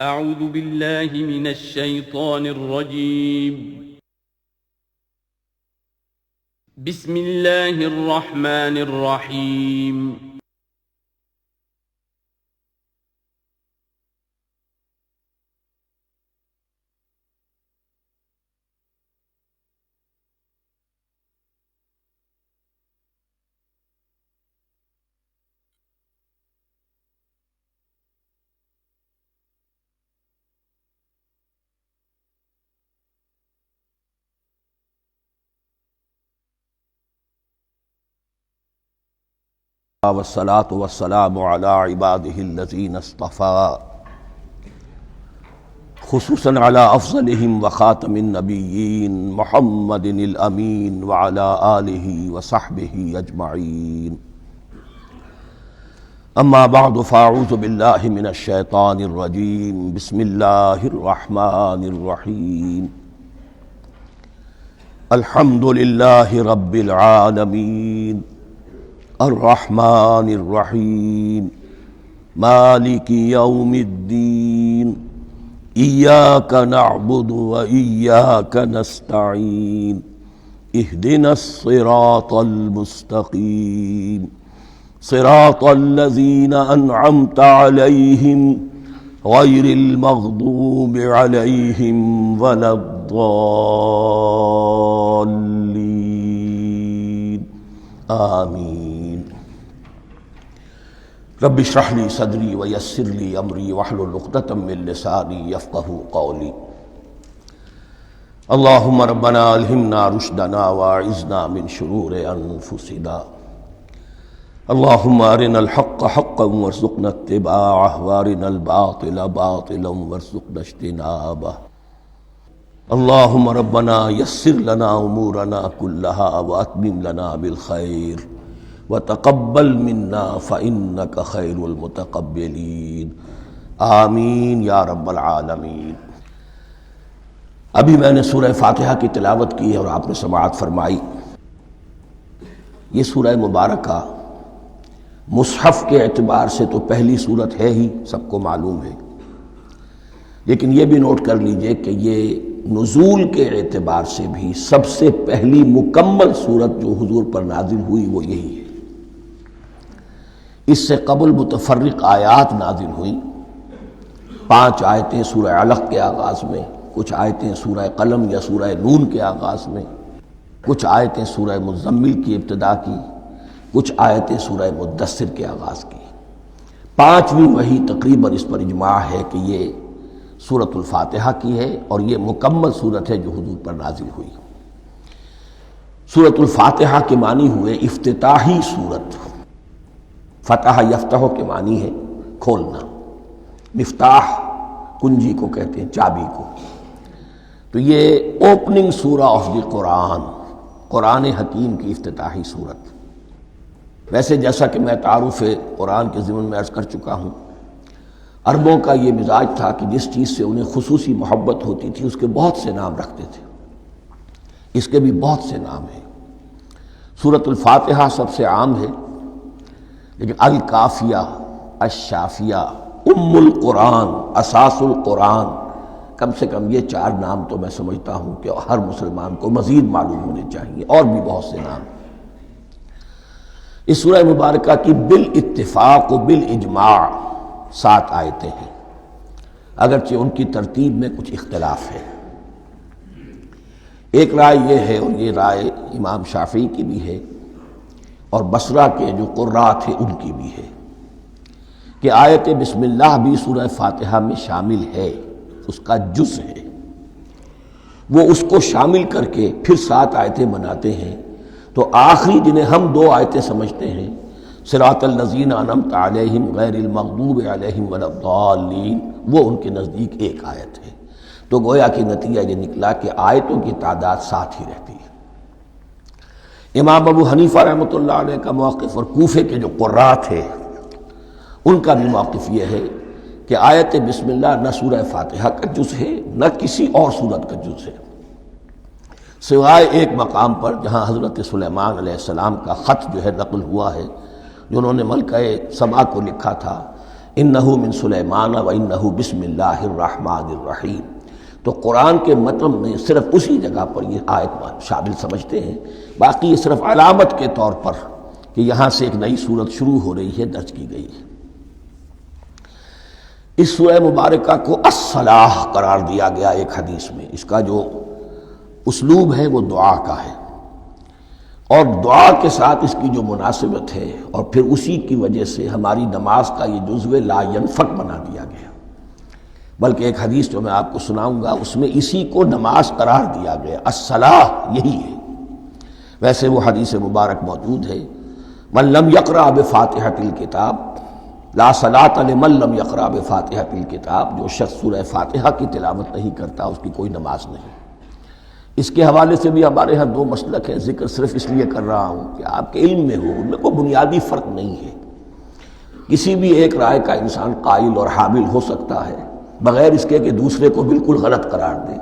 اعوذ باللہ من الشیطان الرجیم بسم اللہ الرحمن الرحیم والصلاة والسلام على عباده الذين اصطفى خصوصا على أفضلهم وخاتم النبيين محمد الأمين وعلى آله وصحبه أجمعين. أما بعد فأعوذ بالله من الشيطان الرجيم. بسم الله الرحمن الرحيم. الحمد لله رب العالمين الرحمن الرحيم مالك يوم الدين إياك نعبد وإياك نستعين اهدنا الصراط المستقيم صراط الذين أنعمت عليهم غير المغضوب عليهم ولا الضالين آمين. رب اشرح لي صدري ويسر لي امري واحلل عقدة من لساني يفقهوا قولي. اللهم ربنا الهمنا رشدنا واعذنا من شرور انفسنا. اللهم ارنا الحق حقا وارزقنا اتباعه وارنا الباطل باطلا وارزقنا اجتنابه. اللهم ربنا يسر لنا امورنا كلها واتمم لنا بالخير وتقبل منا فإنك خير المتقبلين آمین یا رب العالمین. ابھی میں نے سورہ فاتحہ کی تلاوت کی ہے اور آپ نے سماعت فرمائی. یہ سورہ مبارکہ مصحف کے اعتبار سے تو پہلی صورت ہے ہی، سب کو معلوم ہے، لیکن یہ بھی نوٹ کر لیجئے کہ یہ نزول کے اعتبار سے بھی سب سے پہلی مکمل صورت جو حضور پر نازل ہوئی وہ یہی ہے. اس سے قبل متفرق آیات نازل ہوئیں، 5 آیتیں سورہ علق کے آغاز میں، کچھ آیتیں سورہ قلم یا سورہ نون کے آغاز میں، کچھ آیتیں سورہ مزمل کی ابتدا کی، کچھ آیتیں سورہ مدثر کے آغاز کی. 5ویں وحی تقریباً اس پر اجماع ہے کہ یہ سورۃ الفاتحہ کی ہے اور یہ مکمل صورت ہے جو حضور پر نازل ہوئی. سورۃ الفاتحہ کے معنی ہوئے افتتاحی صورت. فتح یفتح کے معنی ہے کھولنا، مفتاح کنجی کو کہتے ہیں، چابی کو. تو یہ اوپننگ سورہ آف دی قرآن، قرآن حکیم کی افتتاحی صورت. ویسے جیسا کہ میں تعارف قرآن کے ضمن میں عرض کر چکا ہوں، عربوں کا یہ مزاج تھا کہ جس چیز سے انہیں خصوصی محبت ہوتی تھی اس کے بہت سے نام رکھتے تھے. اس کے بھی بہت سے نام ہیں. سورۃ الفاتحہ سب سے عام ہے، لیکن الکافیہ، الشافیہ، ام القرآن، اساس القرآن، کم سے کم یہ 4 نام تو میں سمجھتا ہوں کہ ہر مسلمان کو مزید معلوم ہونے چاہیے، اور بھی بہت سے نام. اس سورہ مبارکہ کی بالاتفاق و بالاجماع 7 آیتیں ہیں، اگرچہ ان کی ترتیب میں کچھ اختلاف ہے. ایک رائے یہ ہے، اور یہ رائے امام شافعی کی بھی ہے اور بصرہ کے جو قراء تھے ان کی بھی ہے، کہ آیت بسم اللہ بھی سورہ فاتحہ میں شامل ہے، اس کا جز ہے. وہ اس کو شامل کر کے پھر 7 آیتیں بناتے ہیں. تو آخری جنہیں ہم 2 آیتیں سمجھتے ہیں، صراط الذین انعمت علیہم غیر المغضوب علیہم ولا الضالین، وہ ان کے نزدیک ایک آیت ہے. تو گویا کہ نتیجہ یہ نکلا کہ آیتوں کی تعداد 7 ہی رہتی ہے. امام ابو حنیفہ رحمۃ اللہ علیہ کا موقف اور کوفے کے جو قراء تھے ان کا بھی موقف یہ ہے کہ آیت بسم اللہ نہ سورہ فاتحہ کا جز ہے نہ کسی اور سورت کا جز ہے، سوائے ایک مقام پر جہاں حضرت سلیمان علیہ السلام کا خط جو ہے نقل ہوا ہے، جو انہوں نے ملکہ سبا کو لکھا تھا انہو من سلیمان و انہو بسم اللہ الرحمن الرحیم. تو قرآن کے متن میں صرف اسی جگہ پر یہ آیت شامل سمجھتے ہیں، باقی یہ صرف علامت کے طور پر کہ یہاں سے ایک نئی صورت شروع ہو رہی ہے درج کی گئی ہے. اس سورہ مبارکہ کو الصلاح قرار دیا گیا ایک حدیث میں. اس کا جو اسلوب ہے وہ دعا کا ہے، اور دعا کے ساتھ اس کی جو مناسبت ہے، اور پھر اسی کی وجہ سے ہماری نماز کا یہ جزو لا ینفک بنا دیا گیا. بلکہ ایک حدیث جو میں آپ کو سناؤں گا اس میں اسی کو نماز قرار دیا گیا. الصلاح یہی ہے. ویسے وہ حدیث مبارک موجود ہے، من لم یقرأ بفاتحۃ الکتاب لا صلاۃ لمن لم یقرأ بفاتحۃ الکتاب. جو شخص سورہ فاتحہ کی تلاوت نہیں کرتا اس کی کوئی نماز نہیں. اس کے حوالے سے بھی ہمارے ہاں دو مسلک ہیں. ذکر صرف اس لیے کر رہا ہوں کہ آپ کے علم میں ہو، ان میں کوئی بنیادی فرق نہیں ہے. کسی بھی ایک رائے کا انسان قائل اور حامل ہو سکتا ہے بغیر اس کے کہ دوسرے کو بالکل غلط قرار دے،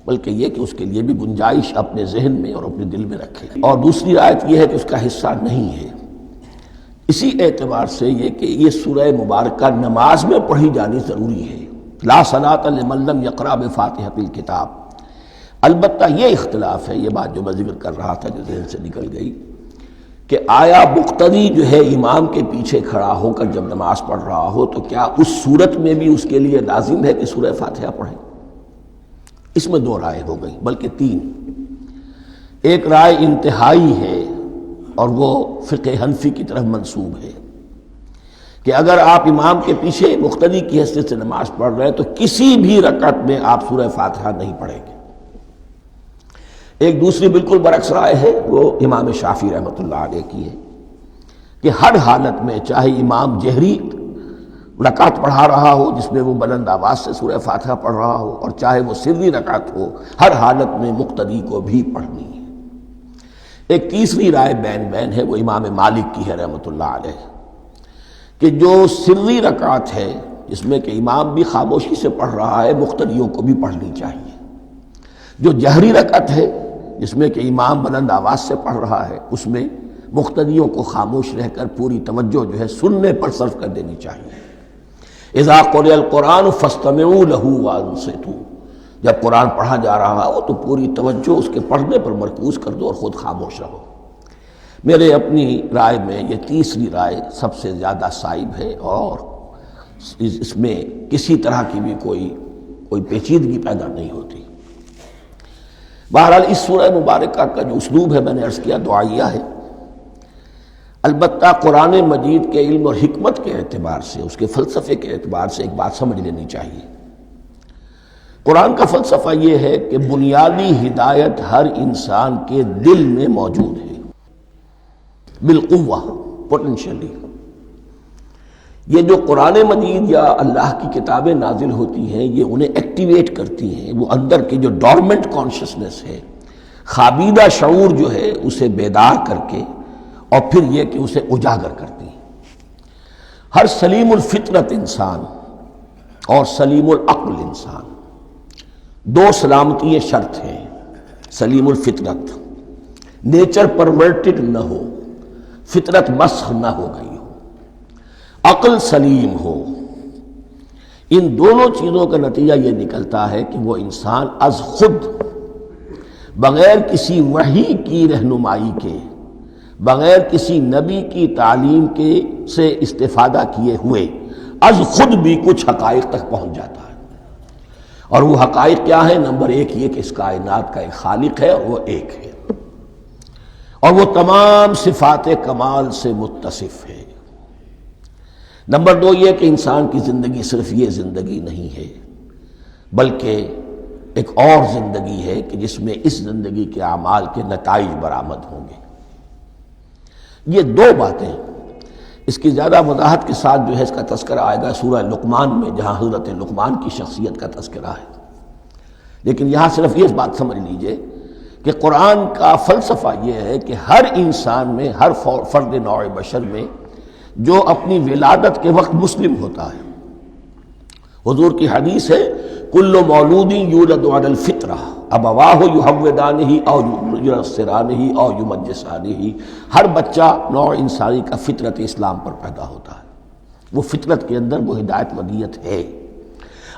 بلکہ یہ کہ اس کے لیے بھی گنجائش اپنے ذہن میں اور اپنے دل میں رکھے. اور دوسری آیت یہ ہے کہ اس کا حصہ نہیں ہے. اسی اعتبار سے یہ کہ یہ سورہ مبارکہ نماز میں پڑھی جانی ضروری ہے. لا صلاۃ لمن لم یقرأ بفاتحۃ الکتاب. البتہ یہ اختلاف ہے، یہ بات جو میں ذکر کر رہا تھا جو ذہن سے نکل گئی، کہ آیا مقتدی جو ہے امام کے پیچھے کھڑا ہو کر جب نماز پڑھ رہا ہو تو کیا اس صورت میں بھی اس کے لیے لازم ہے کہ سورہ فاتحہ پڑھے؟ اس میں دو رائے ہو گئی، بلکہ تین. ایک رائے انتہائی ہے اور وہ فقہ حنفی کی طرف منسوب ہے کہ اگر آپ امام کے پیچھے مقتدی کی حیثیت سے نماز پڑھ رہے ہیں تو کسی بھی رکعت میں آپ سورہ فاتحہ نہیں پڑھیں گے. ایک دوسری بالکل برعکس رائے ہے، وہ امام شافعی رحمۃ اللہ علیہ کی ہے کہ ہر حالت میں چاہے امام جہری رکعت پڑھا رہا ہو جس میں وہ بلند آواز سے سورہ فاتحہ پڑھ رہا ہو، اور چاہے وہ سری رکعت ہو، ہر حالت میں مقتدی کو بھی پڑھنی ہے. ایک تیسری رائے بین بین ہے، وہ امام مالک کی ہے رحمۃ اللہ علیہ، کہ جو سری رکعت ہے جس میں کہ امام بھی خاموشی سے پڑھ رہا ہے مقتدیوں کو بھی پڑھنی چاہیے. جو جہری رکعت ہے جس میں کہ امام بلند آواز سے پڑھ رہا ہے اس میں مقتدیوں کو خاموش رہ کر پوری توجہ جو ہے سننے پر صرف کر دینی چاہیے. اذا قرئ القرآن فاستمعوا له وانصتوا. جب قرآن پڑھا جا رہا ہو تو پوری توجہ اس کے پڑھنے پر مرکوز کر دو اور خود خاموش رہو. میرے اپنی رائے میں یہ تیسری رائے سب سے زیادہ صائب ہے، اور اس میں کسی طرح کی بھی کوئی پیچیدگی پیدا نہیں ہوتی. بہرحال اس سورہ مبارکہ کا جو اسلوب ہے میں نے عرض کیا دعائیہ ہے. البتہ قرآن مجید کے علم اور حکمت کے اعتبار سے، اس کے فلسفے کے اعتبار سے ایک بات سمجھ لینی چاہیے. قرآن کا فلسفہ یہ ہے کہ بنیادی ہدایت ہر انسان کے دل میں موجود ہے بالقوہ، پوٹینشلی. یہ جو قرآن مجید یا اللہ کی کتابیں نازل ہوتی ہیں یہ انہیں ایکٹیویٹ کرتی ہیں. وہ اندر کی جو ڈورمنٹ کانشسنس ہے، خابیدہ شعور جو ہے اسے بیدار کر کے، اور پھر یہ کہ اسے اجاگر کرتی ہیں. ہر سلیم الفطرت انسان اور سلیم العقل انسان، دو سلامتی شرط ہیں. سلیم الفطرت، نیچر پرورٹڈ نہ ہو، فطرت مسخ نہ ہو گئی ہو، عقل سلیم ہو. ان دونوں چیزوں کا نتیجہ یہ نکلتا ہے کہ وہ انسان از خود، بغیر کسی وحی کی رہنمائی کے، بغیر کسی نبی کی تعلیم کے سے استفادہ کیے ہوئے از خود بھی کچھ حقائق تک پہنچ جاتا ہے. اور وہ حقائق کیا ہیں؟ نمبر ایک یہ کہ اس کائنات کا ایک خالق ہے اور وہ ایک ہے، اور وہ تمام صفات کمال سے متصف ہے. نمبر دو یہ کہ انسان کی زندگی صرف یہ زندگی نہیں ہے، بلکہ ایک اور زندگی ہے کہ جس میں اس زندگی کے اعمال کے نتائج برآمد ہوں گے. یہ دو باتیں، اس کی زیادہ وضاحت کے ساتھ جو ہے اس کا تذکرہ آئے گا سورہ لقمان میں، جہاں حضرت لقمان کی شخصیت کا تذکرہ ہے. لیکن یہاں صرف یہ بات سمجھ لیجئے کہ قرآن کا فلسفہ یہ ہے کہ ہر انسان میں، ہر فرد نوع بشر میں جو اپنی ولادت کے وقت مسلم ہوتا ہے. حضور کی حدیث ہے کل مولود یولد علی الفطرہ ابواہ یحودانہ او ینصرانہ او یمجسانہ. ہر بچہ نوع انسانی کا فطرت اسلام پر پیدا ہوتا ہے. وہ فطرت کے اندر وہ ہدایت ودیت ہے۔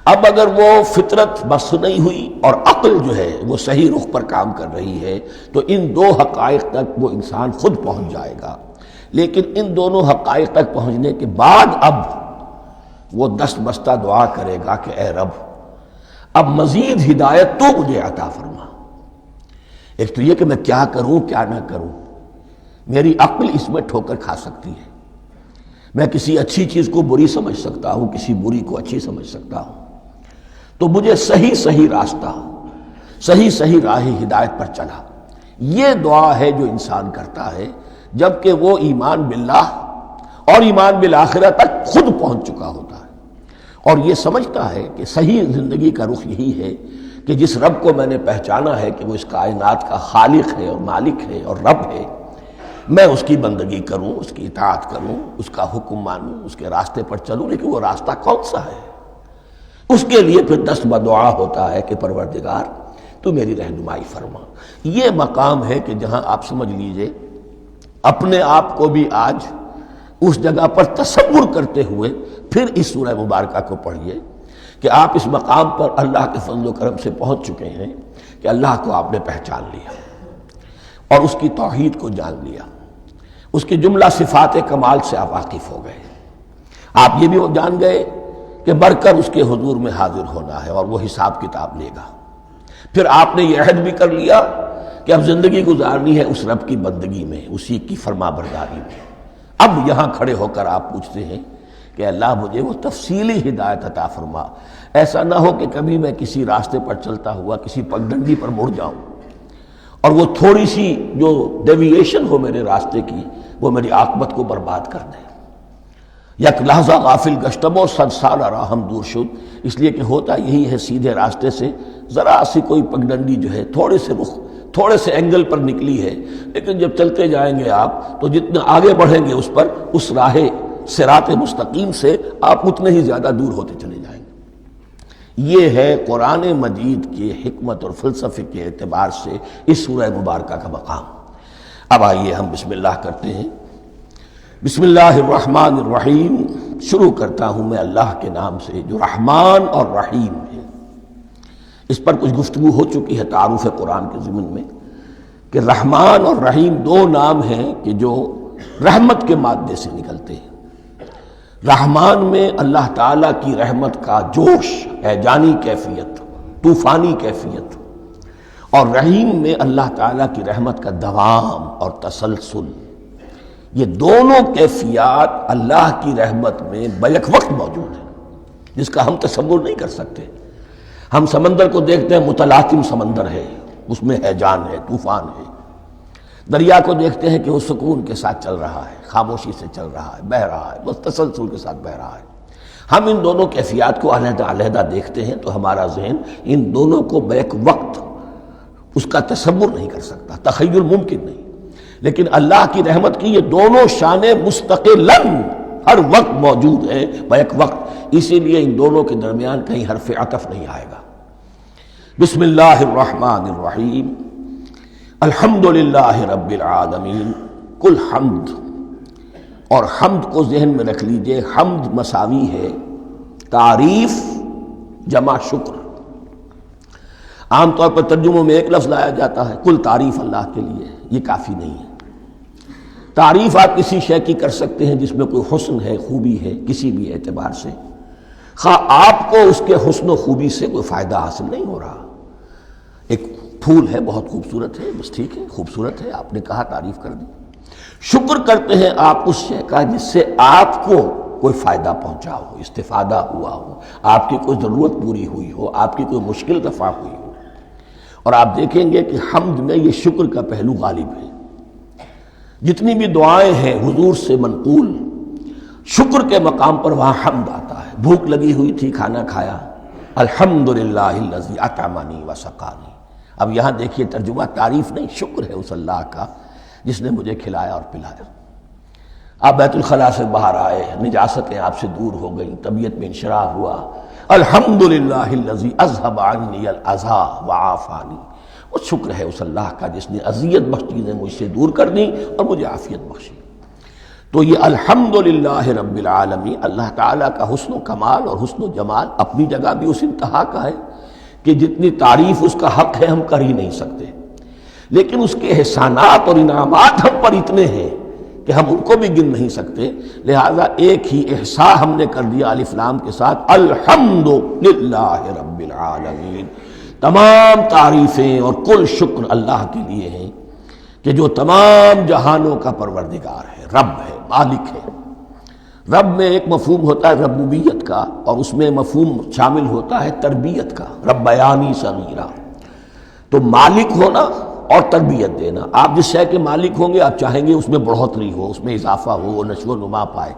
اب اگر وہ فطرت بس نہیں ہوئی اور عقل جو ہے وہ صحیح رخ پر کام کر رہی ہے تو ان دو حقائق تک وہ انسان خود پہنچ جائے گا۔ لیکن ان دونوں حقائق تک پہنچنے کے بعد اب وہ دست بستہ دعا کرے گا کہ اے رب اب مزید ہدایت تو مجھے عطا فرما۔ ایک تو یہ کہ میں کیا کروں کیا نہ کروں، میری عقل اس میں ٹھوکر کھا سکتی ہے، میں کسی اچھی چیز کو بری سمجھ سکتا ہوں، کسی بری کو اچھی سمجھ سکتا ہوں، تو مجھے صحیح راستہ، صحیح راہ ہدایت پر چلا۔ یہ دعا ہے جو انسان کرتا ہے جبکہ وہ ایمان باللہ اور ایمان بالآخرہ تک خود پہنچ چکا ہوتا ہے، اور یہ سمجھتا ہے کہ صحیح زندگی کا رخ یہی ہے کہ جس رب کو میں نے پہچانا ہے کہ وہ اس کائنات کا خالق ہے اور مالک ہے اور رب ہے، میں اس کی بندگی کروں، اس کی اطاعت کروں، اس کا حکم مانوں، اس کے راستے پر چلوں۔ لیکن وہ راستہ کون سا ہے؟ اس کے لیے پھر دست بدعا ہوتا ہے کہ پروردگار تو میری رہنمائی فرما۔ یہ مقام ہے کہ جہاں آپ سمجھ لیجئے اپنے آپ کو بھی آج اس جگہ پر تصور کرتے ہوئے پھر اس سورہ مبارکہ کو پڑھیے کہ آپ اس مقام پر اللہ کے فضل و کرم سے پہنچ چکے ہیں کہ اللہ کو آپ نے پہچان لیا اور اس کی توحید کو جان لیا، اس کی جملہ صفات کمال سے آپ واقف ہو گئے، آپ یہ بھی جان گئے کہ بڑھ کر اس کے حضور میں حاضر ہونا ہے اور وہ حساب کتاب لے گا۔ پھر آپ نے یہ عہد بھی کر لیا کہ اب زندگی گزارنی ہے اس رب کی بندگی میں، اسی کی فرما برداری میں۔ اب یہاں کھڑے ہو کر آپ پوچھتے ہیں کہ اللہ مجھے وہ تفصیلی ہدایت عطا فرما، ایسا نہ ہو کہ کبھی میں کسی راستے پر چلتا ہوا کسی پگڈنڈی پر مڑ جاؤں اور وہ تھوڑی سی جو ڈیوییشن ہو میرے راستے کی وہ میری عاقبت کو برباد کر دے۔ یک لحظہ غافل گشتم و صد سال راہم دور شد، اس لیے کہ ہوتا یہی ہے سیدھے راستے سے ذرا سی کوئی پگڈنڈی جو ہے تھوڑے سے اینگل پر نکلی ہے، لیکن جب چلتے جائیں گے آپ تو جتنا آگے بڑھیں گے اس پر، اس راہ صراط مستقیم سے آپ اتنے ہی زیادہ دور ہوتے چلے جائیں گے۔ یہ ہے قرآن مجید کی حکمت اور فلسفے کے اعتبار سے اس سورہ مبارکہ کا مقام۔ اب آئیے ہم بسم اللہ کرتے ہیں۔ بسم اللہ الرحمن الرحیم، شروع کرتا ہوں میں اللہ کے نام سے جو رحمان اور رحیم ہے۔ اس پر کچھ گفتگو ہو چکی ہے تعارف قرآن کے ضمن میں کہ رحمان اور رحیم دو نام ہیں کہ جو رحمت کے مادے سے نکلتے ہیں۔ رحمان میں اللہ تعالیٰ کی رحمت کا جوش ہے، جانی کیفیت، طوفانی کیفیت، اور رحیم میں اللہ تعالیٰ کی رحمت کا دوام اور تسلسل۔ یہ دونوں کیفیات اللہ کی رحمت میں بیک وقت موجود ہیں، جس کا ہم تصور نہیں کر سکتے۔ ہم سمندر کو دیکھتے ہیں، متلاطم سمندر ہے، اس میں ہیجان ہے، طوفان ہے۔ دریا کو دیکھتے ہیں کہ وہ سکون کے ساتھ چل رہا ہے، خاموشی سے چل رہا ہے، بہہ رہا ہے، بس تسلسل کے ساتھ بہہ رہا ہے۔ ہم ان دونوں کیفیات کو علیحدہ علیحدہ دیکھتے ہیں تو ہمارا ذہن ان دونوں کو بیک وقت اس کا تصور نہیں کر سکتا، تخیل ممکن نہیں۔ لیکن اللہ کی رحمت کی یہ دونوں شانیں مستقلاً ہر وقت موجود ہیں، بیک وقت، اسی لیے ان دونوں کے درمیان کہیں حرف عطف نہیں آئے گا۔ بسم اللہ الرحمن الرحیم، الحمدللہ رب العالمین۔ کل حمد، اور حمد کو ذہن میں رکھ لیجئے، حمد مساوی ہے تعریف جمع شکر۔ عام طور پر ترجموں میں ایک لفظ لایا جاتا ہے، کل تعریف اللہ کے لیے، یہ کافی نہیں ہے۔ تعریف آپ کسی شے کی کر سکتے ہیں جس میں کوئی حسن ہے، خوبی ہے، کسی بھی اعتبار سے، خواہ آپ کو اس کے حسن و خوبی سے کوئی فائدہ حاصل نہیں ہو رہا۔ ایک پھول ہے، بہت خوبصورت ہے، بس ٹھیک ہے، خوبصورت ہے، آپ نے کہا، تعریف کر دی۔ شکر کرتے ہیں آپ اس شے کا جس سے آپ کو کوئی فائدہ پہنچا ہو، استفادہ ہوا ہو، آپ کی کوئی ضرورت پوری ہوئی ہو، آپ کی کوئی مشکل رفع ہوئی ہو۔ اور آپ دیکھیں گے کہ حمد میں یہ شکر کا پہلو غالب ہے۔ جتنی بھی دعائیں ہیں حضور سے منقول، شکر کے مقام پر وہاں حمد آتا ہے۔ بھوک لگی ہوئی تھی، کھانا کھایا، الحمدللہ الذی اطعمنی وسقانی۔ اب یہاں دیکھیے ترجمہ تعریف نہیں، شکر ہے اس اللہ کا جس نے مجھے کھلایا اور پلایا۔ آپ بیت الخلاء سے باہر آئے، نجاستیں آپ سے دور ہو گئیں، طبیعت میں انشراح ہوا، الحمدللہ الذی اذھب عنی الاذی وعافانی۔ وہ شکر ہے اس اللہ کا جس نے اذیت بخش چیزیں مجھ سے دور کر دیں اور مجھے عافیت بخشی۔ تو یہ الحمدللہ رب العالمین، اللہ تعالیٰ کا حسن و کمال اور حسن و جمال اپنی جگہ بھی اس انتہا کا ہے کہ جتنی تعریف اس کا حق ہے ہم کر ہی نہیں سکتے، لیکن اس کے احسانات اور انعامات ہم پر اتنے ہیں کہ ہم ان کو بھی گن نہیں سکتے، لہذا ایک ہی احصاء ہم نے کر دیا الف لام کے ساتھ، الحمدللہ رب العالمین، تمام تعریفیں اور کل شکر اللہ کے لیے ہیں کہ جو تمام جہانوں کا پروردگار ہے، رب ہے، مالک ہے۔ رب میں ایک مفہوم ہوتا ہے ربوبیت کا، اور اس میں مفہوم شامل ہوتا ہے تربیت کا، ربیانی صغیرہ۔ تو مالک ہونا اور تربیت دینا، آپ جس شے کے مالک ہوں گے آپ چاہیں گے اس میں بڑھوتری ہو، اس میں اضافہ ہو، وہ نشو و نما پائے،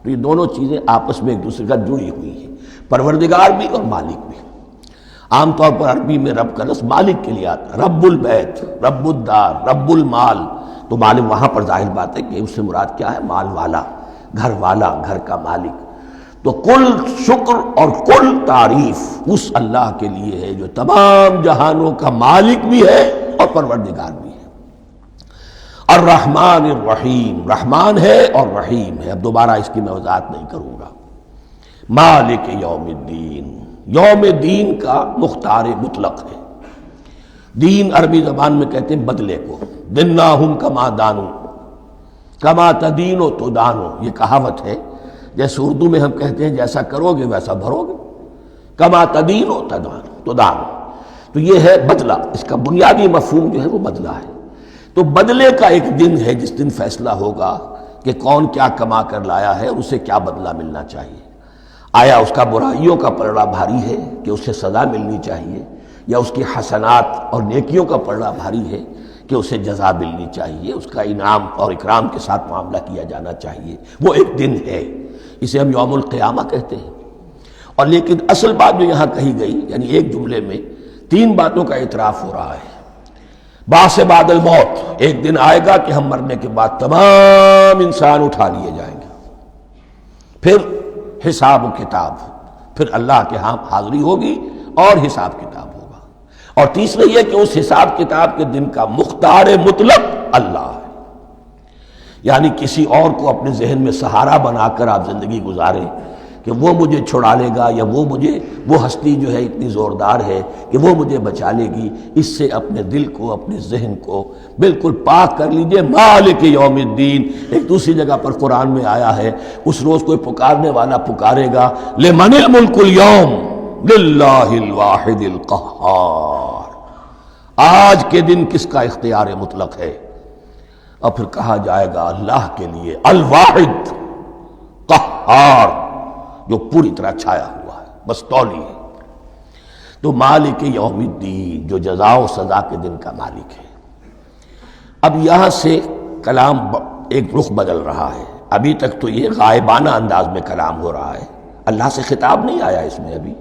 تو یہ دونوں چیزیں آپس میں ایک دوسرے کا جڑی ہوئی ہیں، پروردگار بھی اور مالک بھی۔ عام طور پر عربی میں رب کا لفظ مالک کے لیے آتا ہے، رب البیت، رب الدار، رب المال، تو مالک وہاں پر ظاہر بات ہے کہ اس سے مراد کیا ہے، مال والا، گھر والا، گھر کا مالک۔ تو کل شکر اور کل تعریف اس اللہ کے لیے ہے جو تمام جہانوں کا مالک بھی ہے اور پروردگار بھی ہے۔ الرحمن الرحیم، رحمان ہے اور رحیم ہے، اب دوبارہ اس کی میں وضاحت نہیں کروں گا۔ مالک یوم الدین، یوم دین کا مختار مطلق ہے۔ دین عربی زبان میں کہتے ہیں بدلے کو، دناہم کما دانو کما تدینو تو دانو، یہ کہاوت ہے، جیسے اردو میں ہم کہتے ہیں جیسا کرو گے ویسا بھرو گے، کما تدینو تو دانو، تو یہ ہے بدلہ، اس کا بنیادی مفہوم جو ہے وہ بدلہ ہے۔ تو بدلے کا ایک دن ہے جس دن فیصلہ ہوگا کہ کون کیا کما کر لایا ہے اور اسے کیا بدلہ ملنا چاہیے۔ آیا اس کا برائیوں کا پلڑا بھاری ہے کہ اسے سزا ملنی چاہیے، یا اس کی حسنات اور نیکیوں کا پلڑا بھاری ہے کہ اسے جزا ملنی چاہیے، اس کا انعام اور اکرام کے ساتھ معاملہ کیا جانا چاہیے، وہ ایک دن ہے، اسے ہم یوم القیامہ کہتے ہیں۔ اور لیکن اصل بات جو یہاں کہی گئی، یعنی ایک جملے میں تین باتوں کا اعتراف ہو رہا ہے۔ بعث بعد الموت، ایک دن آئے گا کہ ہم مرنے کے بعد تمام انسان اٹھا لیے جائیں گے، پھر حساب و کتاب، پھر اللہ کے ہاں حاضری ہوگی اور حساب کتاب ہوگا، اور تیسرے یہ کہ اس حساب کتاب کے دن کا مختار مطلق اللہ ہے، یعنی کسی اور کو اپنے ذہن میں سہارا بنا کر آپ زندگی گزاریں کہ وہ مجھے چھڑا لے گا، یا وہ ہستی جو ہے اتنی زوردار ہے کہ وہ مجھے بچا لے گی، اس سے اپنے دل کو، اپنے ذہن کو بالکل پاک کر لیجئے۔ مالک یوم الدین، ایک دوسری جگہ پر قرآن میں آیا ہے، اس روز کوئی پکارنے والا پکارے گا، لمن الملک اليوم للہ الواحد القہار، آج کے دن کس کا اختیار مطلق ہے؟ اور پھر کہا جائے گا اللہ کے لیے، الواحد قہار، جو پوری طرح چھایا ہوا ہے، بس تولی ہے۔ تو مالک یوم الدین، جو جزا و سزا کے دن کا مالک ہے۔ اب یہاں سے کلام ایک رخ بدل رہا ہے، ابھی تک تو یہ غائبانہ انداز میں کلام ہو رہا ہے، اللہ سے خطاب نہیں آیا اس میں ابھی۔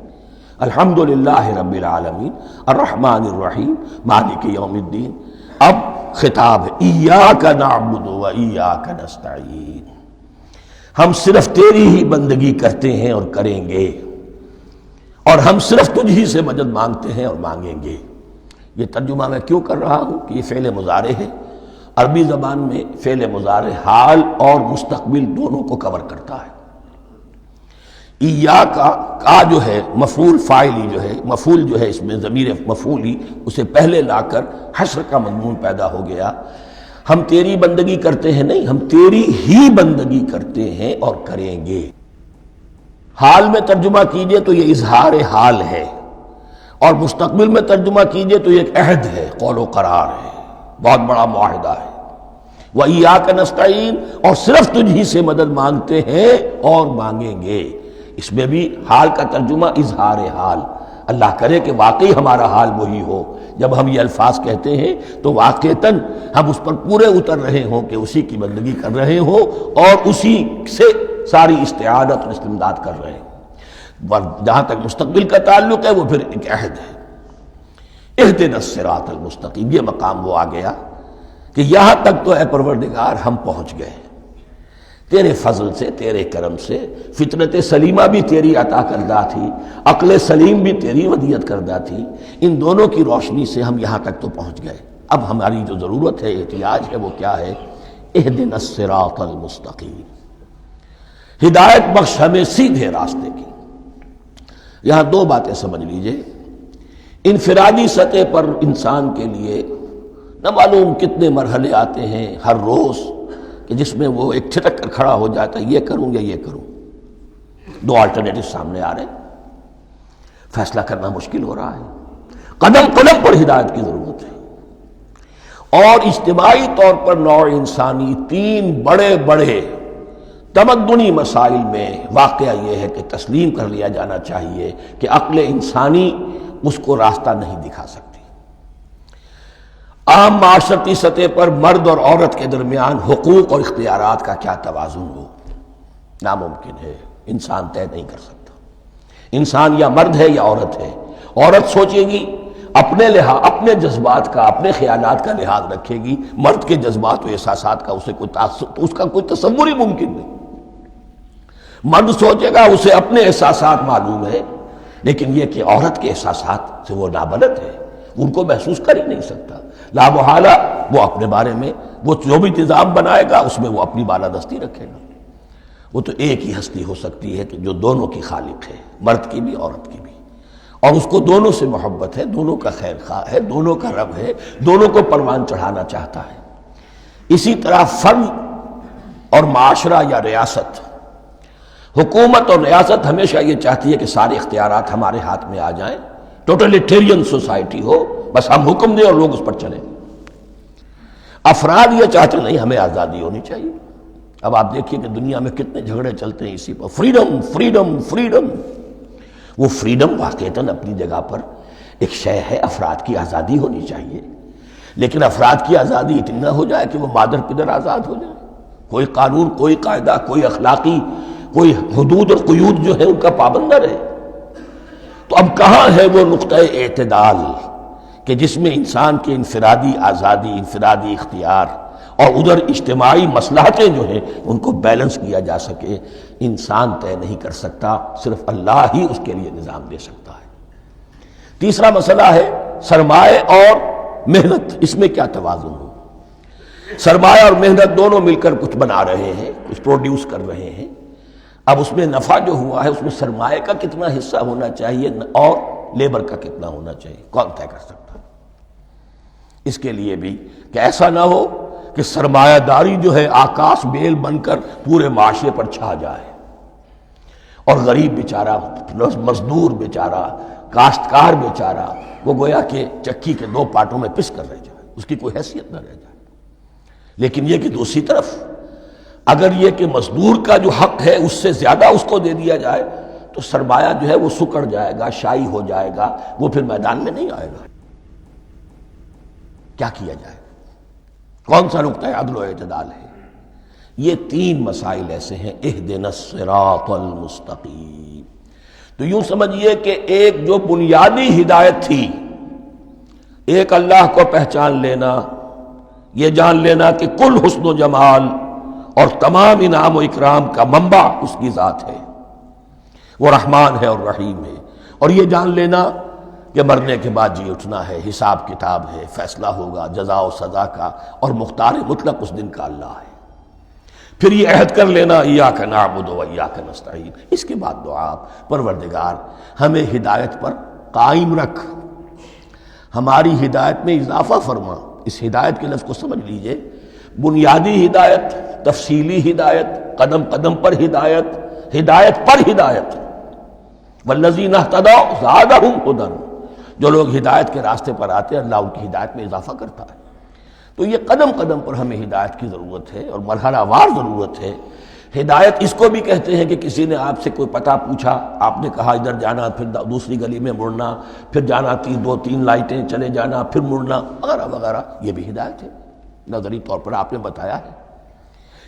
الحمدللہ رب العالمین الرحمن الرحیم مالک یوم الدین، اب خطاب ہے، ایاک نعبد و ایاک نستعین، ہم صرف تیری ہی بندگی کرتے ہیں اور کریں گے، اور ہم صرف تجھ ہی سے مدد مانگتے ہیں اور مانگیں گے۔ یہ ترجمہ میں کیوں کر رہا ہوں کہ یہ فعل مضارع ہے، عربی زبان میں فعل مضارع حال اور مستقبل دونوں کو کور کرتا ہے۔ ایاک کا جو ہے مفعول فاعلی جو ہے، مفعول جو ہے اس میں ضمیر مفعولی، اسے پہلے لا کر حشر کا مضمون پیدا ہو گیا۔ ہم تیری بندگی کرتے ہیں نہیں، ہم تیری ہی بندگی کرتے ہیں اور کریں گے۔ حال میں ترجمہ کیجئے تو یہ اظہار حال ہے، اور مستقبل میں ترجمہ کیجئے تو یہ ایک عہد ہے، قول و قرار ہے، بہت بڑا معاہدہ ہے۔ وَإِيَّاكَ نَسْتَعِينُ، اور صرف تجھ ہی سے مدد مانگتے ہیں اور مانگیں گے۔ اس میں بھی حال کا ترجمہ اظہار حال، اللہ کرے کہ واقعی ہمارا حال وہی ہو، جب ہم یہ الفاظ کہتے ہیں تو واقعتاً ہم اس پر پورے اتر رہے ہوں کہ اسی کی بندگی کر رہے ہوں اور اسی سے ساری استعانت اور استمداد کر رہے ہیں۔ جہاں تک مستقبل کا تعلق ہے وہ پھر ایک عہد ہے، اہدنا الصراط المستقیم، یہ مقام وہ آ گیا کہ یہاں تک تو اے پروردگار ہم پہنچ گئے، تیرے فضل سے، تیرے کرم سے، فطرت سلیمہ بھی تیری عطا کردہ تھی، عقل سلیم بھی تیری ودیت کردہ تھی، ان دونوں کی روشنی سے ہم یہاں تک تو پہنچ گئے۔ اب ہماری جو ضرورت ہے، احتیاج ہے، وہ کیا ہے؟ اہدنا الصراط المستقیم، ہدایت بخش ہمیں سیدھے راستے کی۔ یہاں دو باتیں سمجھ لیجئے، انفرادی سطح پر انسان کے لیے نہ معلوم کتنے مرحلے آتے ہیں ہر روز کہ جس میں وہ ایک چھٹک کر کھڑا ہو جاتا ہے، یہ کروں یا یہ کروں، دو آلٹرنیٹو سامنے آ رہے ہیں، فیصلہ کرنا مشکل ہو رہا ہے، قدم قدم پر ہدایت کی ضرورت ہے۔ اور اجتماعی طور پر نوع انسانی تین بڑے بڑے تمدنی مسائل میں واقعہ یہ ہے کہ تسلیم کر لیا جانا چاہیے کہ عقل انسانی اس کو راستہ نہیں دکھا سکتی۔ عام معاشرتی سطح پر مرد اور عورت کے درمیان حقوق اور اختیارات کا کیا توازن ہو، ناممکن ہے، انسان طے نہیں کر سکتا۔ انسان یا مرد ہے یا عورت ہے، عورت سوچے گی اپنے جذبات کا، اپنے خیالات کا لحاظ رکھے گی، مرد کے جذبات و احساسات کا اس کا کوئی تصور ہی ممکن نہیں۔ مرد سوچے گا اسے اپنے احساسات معلوم ہے، لیکن یہ کہ عورت کے احساسات سے وہ نابلد ہے، ان کو محسوس کر ہی نہیں سکتا، لا محالہ وہ اپنے بارے میں وہ جو بھی نظام بنائے گا اس میں وہ اپنی بالادستی رکھے گا۔ وہ تو ایک ہی ہستی ہو سکتی ہے کہ جو دونوں کی خالق ہے، مرد کی بھی عورت کی بھی، اور اس کو دونوں سے محبت ہے، دونوں کا خیر خواہ ہے، دونوں کا رب ہے، دونوں کو پروان چڑھانا چاہتا ہے۔ اسی طرح فرد اور معاشرہ یا ریاست، حکومت اور ریاست ہمیشہ یہ چاہتی ہے کہ سارے اختیارات ہمارے ہاتھ میں آ جائیں، ٹوٹلیٹیرین سوسائٹی ہو، بس ہم حکم دیں اور لوگ اس پر چلیں۔ افراد یہ چاہتے نہیں، ہمیں آزادی ہونی چاہیے۔ اب آپ دیکھیے کہ دنیا میں کتنے جھگڑے چلتے ہیں اسی پر، فریڈم فریڈم فریڈم۔ وہ فریڈم واقعتاً اپنی جگہ پر ایک شے ہے، افراد کی آزادی ہونی چاہیے، لیکن افراد کی آزادی اتنی نہ ہو جائے کہ وہ مادر پدر آزاد ہو جائے، کوئی قانون، کوئی قاعدہ، کوئی اخلاقی کوئی حدود اور قیود جو ہے ان کا پابند نہ رہے۔ تو اب کہاں ہے وہ نقطہ اعتدال کہ جس میں انسان کی انفرادی آزادی، انفرادی اختیار اور ادھر اجتماعی مصلحتیں جو ہیں ان کو بیلنس کیا جا سکے؟ انسان طے نہیں کر سکتا، صرف اللہ ہی اس کے لیے نظام دے سکتا ہے۔ تیسرا مسئلہ ہے سرمایہ اور محنت، اس میں کیا توازن ہو؟ سرمایہ اور محنت دونوں مل کر کچھ بنا رہے ہیں، کچھ پروڈیوس کر رہے ہیں۔ اب اس میں نفع جو ہوا ہے اس میں سرمایہ کا کتنا حصہ ہونا چاہیے اور لیبر کا کتنا ہونا چاہیے، کون طے کر سکتا ہے؟ اس کے لیے بھی کہ ایسا نہ ہو کہ سرمایہ داری جو ہے آکاش بیل بن کر پورے معاشرے پر چھا جائے، اور غریب بیچارہ، مزدور بیچارہ، کاشتکار بیچارہ وہ گویا کہ چکی کے دو پارٹوں میں پس کر رہ جائے، اس کی کوئی حیثیت نہ رہ جائے۔ لیکن یہ کہ دوسری طرف اگر یہ کہ مزدور کا جو حق ہے اس سے زیادہ اس کو دے دیا جائے تو سرمایہ جو ہے وہ سکڑ جائے گا، شائی ہو جائے گا، وہ پھر میدان میں نہیں آئے گا۔ کیا کیا جائے؟ کون سا نقطہ عدل و اعتدال ہے؟ یہ تین مسائل ایسے ہیں، اہدنا الصراط المستقیم۔ تو یوں سمجھیے کہ ایک جو بنیادی ہدایت تھی، ایک اللہ کو پہچان لینا، یہ جان لینا کہ کل حسن و جمال اور تمام انعام و اکرام کا منبع اس کی ذات ہے، وہ رحمان ہے اور رحیم ہے، اور یہ جان لینا کہ مرنے کے بعد جی اٹھنا ہے، حساب کتاب ہے، فیصلہ ہوگا جزا و سزا کا، اور مختار مطلق اس دن کا اللہ ہے۔ پھر یہ عہد کر لینا ایاک نعبد و ایاک نستعین۔ اس کے بعد دعا، پروردگار ہمیں ہدایت پر قائم رکھ، ہماری ہدایت میں اضافہ فرما۔ اس ہدایت کے لفظ کو سمجھ لیجئے، بنیادی ہدایت، تفصیلی ہدایت، قدم قدم پر ہدایت، ہدایت پر ہدایت۔ والذین اہتدوا زادہم ھدی، جو لوگ ہدایت کے راستے پر آتے ہیں اللہ ان کی ہدایت میں اضافہ کرتا ہے۔ تو یہ قدم قدم پر ہمیں ہدایت کی ضرورت ہے اور مرحلہ وار ضرورت ہے۔ ہدایت اس کو بھی کہتے ہیں کہ کسی نے آپ سے کوئی پتہ پوچھا، آپ نے کہا ادھر جانا، پھر دوسری گلی میں مڑنا، پھر جانا دو تین لائٹیں چلے جانا، پھر مڑنا، وغیرہ وغیرہ، یہ بھی ہدایت ہے۔ نظری طور پر آپ نے بتایا ہے۔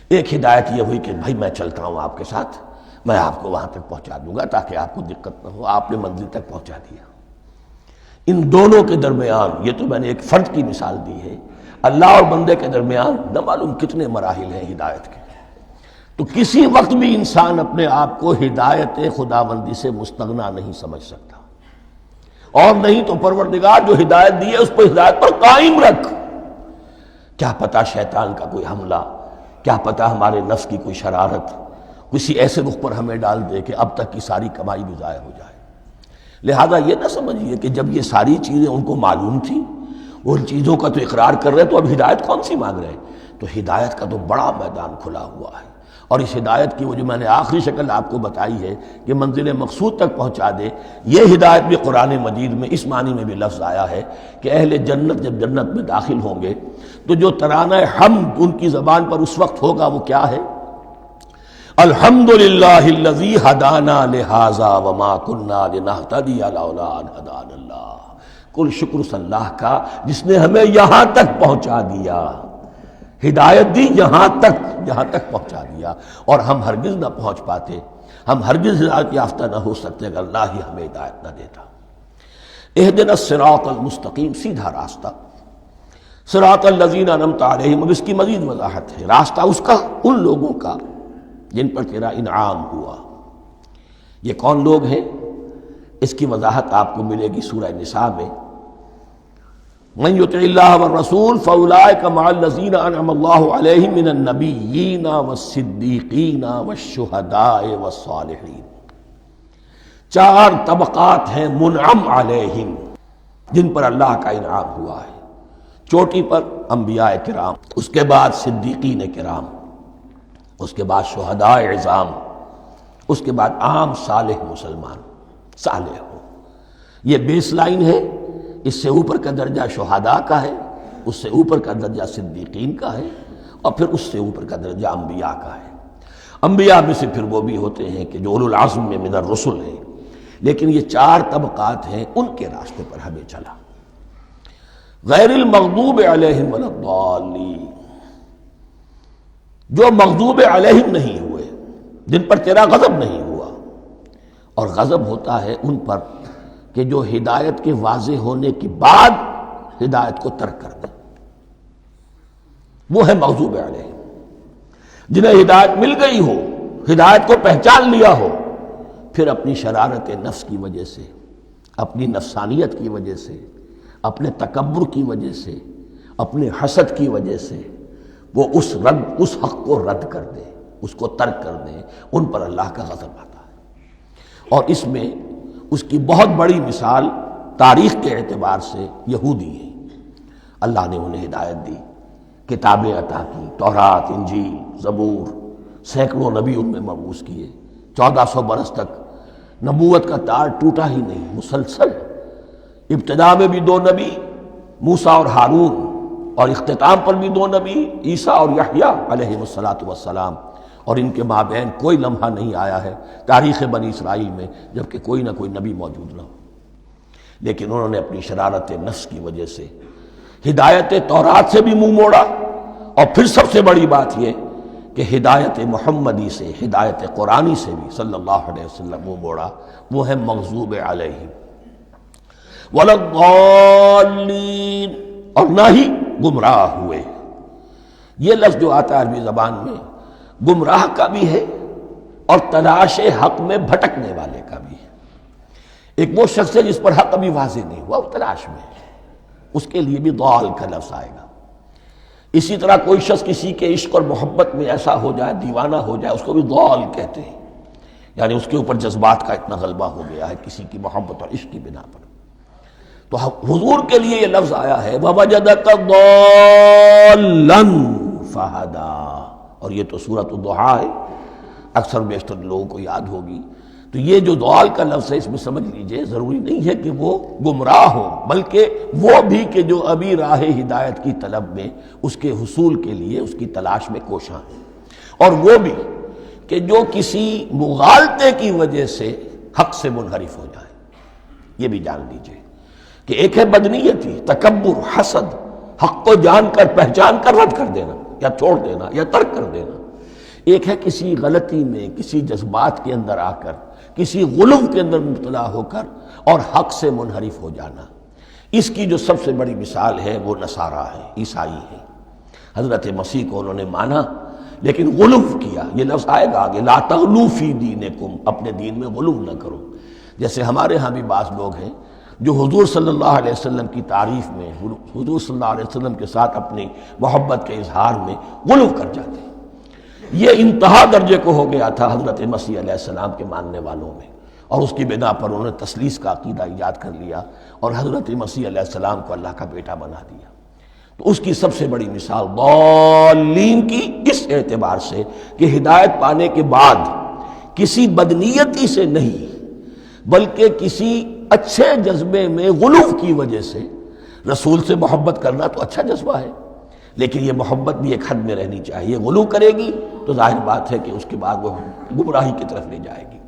ایک ہدایت یہ ہوئی کہ بھائی میں چلتا ہوں آپ کے ساتھ، میں آپ کو وہاں تک پہنچا دوں گا تاکہ آپ کو دقت نہ ہو، آپ نے منزل تک پہنچا دیا۔ ان دونوں کے درمیان، یہ تو میں نے ایک فرد کی مثال دی ہے، اللہ اور بندے کے درمیان نہ معلوم کتنے مراحل ہیں ہدایت کے۔ تو کسی وقت بھی انسان اپنے آپ کو ہدایت خداوندی سے مستغنا نہیں سمجھ سکتا، اور نہیں تو پروردگار جو ہدایت دی ہے اس پر ہدایت پر قائم رکھ۔ کیا پتہ شیطان کا کوئی حملہ کیا پتہ ہمارے نفس کی کوئی شرارت کسی ایسے رخ پر ہمیں ڈال دے کہ اب تک کی ساری کمائی بھی ضائع ہو جائے۔ لہذا یہ نہ سمجھیے کہ جب یہ ساری چیزیں ان کو معلوم تھیں، وہ ان چیزوں کا تو اقرار کر رہے تو اب ہدایت کون سی مانگ رہے ہیں؟ تو ہدایت کا تو بڑا میدان کھلا ہوا ہے، اور اس ہدایت کی وہ جو میں نے آخری شکل آپ کو بتائی ہے کہ منزل مقصود تک پہنچا دے، یہ ہدایت بھی قرآن مجید میں اس معنی میں بھی لفظ آیا ہے کہ اہل جنت جب جنت میں داخل ہوں گے تو جو ترانہ حمد ان کی زبان پر اس وقت ہوگا وہ کیا ہے؟ الحمدللہ الذی ہدانا لہذا وما کننا لنہتدی لولا ان ہدانا اللہ۔ کل شکر اس اللہ کا جس نے ہمیں یہاں تک پہنچا دیا، ہدایت دی یہاں تک پہنچا دیا، اور ہم ہرگز نہ پہنچ پاتے، ہم ہرگز ہدایت یافتہ نہ ہو سکتے اگر اللہ ہی ہمیں ہدایت نہ دیتا۔ اہدنا الصراط المستقیم، سیدھا راستہ، صراط الذین انعمت علیہم، اب اس کی مزید وضاحت ہے، راستہ اس کا ان لوگوں کا جن پر تیرا انعام ہوا۔ یہ کون لوگ ہیں؟ اس کی وضاحت آپ کو ملے گی سورہ نساء میں، من یطع اللہ والرسول فاولئک مع الذین انعم اللہ علیہم من النبیین والصدیقین والشہداء والصالحین۔ چار طبقات ہیں منعم علیہم جن پر اللہ کا انعام ہوا ہے۔ چوٹی پر انبیاء کرام، اس کے بعد صدیقین کرام، اس کے بعد شہداء عظام، اس کے بعد عام صالح مسلمان، صالح ہو۔ یہ بیس لائن ہے، اس سے اوپر کا درجہ شہداء کا ہے، اس سے اوپر کا درجہ صدیقین کا ہے، اور پھر اس سے اوپر کا درجہ انبیاء کا ہے۔ انبیاء میں سے پھر وہ بھی ہوتے ہیں کہ جو اولو العزم میں من الرسل ہیں، لیکن یہ چار طبقات ہیں، ان کے راستے پر ہمیں چلا۔ غیر المغضوب علیہم ولا الضالین، جو مغضوب علیہم نہیں ہوئے، جن پر تیرا غضب نہیں ہوا، اور غضب ہوتا ہے ان پر کہ جو ہدایت کے واضح ہونے کے بعد ہدایت کو ترک کر دیں، وہ ہے مغضوب علیہم۔ جنہیں ہدایت مل گئی ہو، ہدایت کو پہچان لیا ہو، پھر اپنی شرارت نفس کی وجہ سے، اپنی نفسانیت کی وجہ سے، اپنے تکبر کی وجہ سے، اپنے حسد کی وجہ سے وہ اس حق کو رد کر دیں، اس کو ترک کر دیں، ان پر اللہ کا غضب آتا ہے۔ اور اس میں اس کی بہت بڑی مثال تاریخ کے اعتبار سے یہودی ہیں۔ اللہ نے انہیں ہدایت دی، کتابیں عطا کی، تورات، انجیل، زبور، سینکڑوں نبی ان میں مبعوث کیے، 1400 برس تک نبوت کا تار ٹوٹا ہی نہیں، مسلسل۔ ابتدا میں بھی 2 نبی، موسیٰ اور ہارون، اور اختتام پر بھی 2 نبی، عیسیٰ اور یحییٰ علیہ السلام، اور ان کے مابین کوئی لمحہ نہیں آیا ہے تاریخ بنی اسرائیل میں جبکہ کوئی نہ کوئی نبی موجود نہ ہو۔ لیکن انہوں نے اپنی شرارت نفس کی وجہ سے ہدایت تورات سے بھی منہ موڑا، اور پھر سب سے بڑی بات یہ کہ ہدایت محمدی سے، ہدایت قرآنی سے بھی صلی اللہ علیہ وسلم منہ موڑا، وہ ہے مغضوب علیہم ولا الضالین، اور نہ ہی گمراہ ہوئے۔ یہ لفظ جو آتا ہے عربی زبان میں گمراہ کا بھی ہے اور تلاش حق میں بھٹکنے والے کا بھی ہے۔ ایک وہ شخص ہے جس پر حق ابھی واضح نہیں ہوا، وہ تلاش میں ہے، اس کے لیے بھی ضال کا لفظ آئے گا۔ اسی طرح کوئی شخص کسی کے عشق اور محبت میں ایسا ہو جائے، دیوانہ ہو جائے، اس کو بھی ضال کہتے ہیں، یعنی اس کے اوپر جذبات کا اتنا غلبہ ہو گیا ہے کسی کی محبت اور عشق کی بنا پر۔ تو حضور کے لیے یہ لفظ آیا ہے وَوَجَدَكَ ضَالًّا فَهَدَىٰ، اور یہ تو سورۃ الضحیٰ ہے، اکثر بیشتر لوگوں کو یاد ہوگی۔ تو یہ جو ضال کا لفظ ہے اس میں سمجھ لیجئے ضروری نہیں ہے کہ وہ گمراہ ہو، بلکہ وہ بھی کہ جو ابھی راہ ہدایت کی طلب میں اس کے حصول کے لیے اس کی تلاش میں کوشاں ہیں، اور وہ بھی کہ جو کسی مغالطے کی وجہ سے حق سے منحرف ہو جائے۔ یہ بھی جان لیجئے کہ ایک ہے بدنیتی، تکبر، حسد، حق کو جان کر پہچان کر رد کر دینا یا چھوڑ دینا یا ترک کر دینا، ایک ہے کسی غلطی میں، کسی جذبات کے اندر آ کر، کسی غلو کے اندر مبتلا ہو کر اور حق سے منحرف ہو جانا۔ اس کی جو سب سے بڑی مثال ہے وہ نصارہ ہے، عیسائی ہے۔ حضرت مسیح کو انہوں نے مانا لیکن غلو کیا، یہ لفظ آئے گا آگے، لا تغلو فی دینکم، اپنے دین میں غلو نہ کرو۔ جیسے ہمارے ہاں بھی بعض لوگ ہیں جو حضور صلی اللہ علیہ وسلم کی تعریف میں، حضور صلی اللہ علیہ وسلم کے ساتھ اپنی محبت کے اظہار میں غلو کر جاتے ہیں، یہ انتہا درجے کو ہو گیا تھا حضرت مسیح علیہ السلام کے ماننے والوں میں، اور اس کی بنا پر انہوں نے تثلیث کا عقیدہ ایجاد کر لیا اور حضرت مسیح علیہ السلام کو اللہ کا بیٹا بنا دیا۔ تو اس کی سب سے بڑی مثال ضالین کی اس اعتبار سے کہ ہدایت پانے کے بعد کسی بدنیتی سے نہیں بلکہ کسی اچھے جذبے میں غلو کی وجہ سے، رسول سے محبت کرنا تو اچھا جذبہ ہے لیکن یہ محبت بھی ایک حد میں رہنی چاہیے، غلو کرے گی تو ظاہر بات ہے کہ اس کے بعد وہ گمراہی کی طرف لے جائے گی۔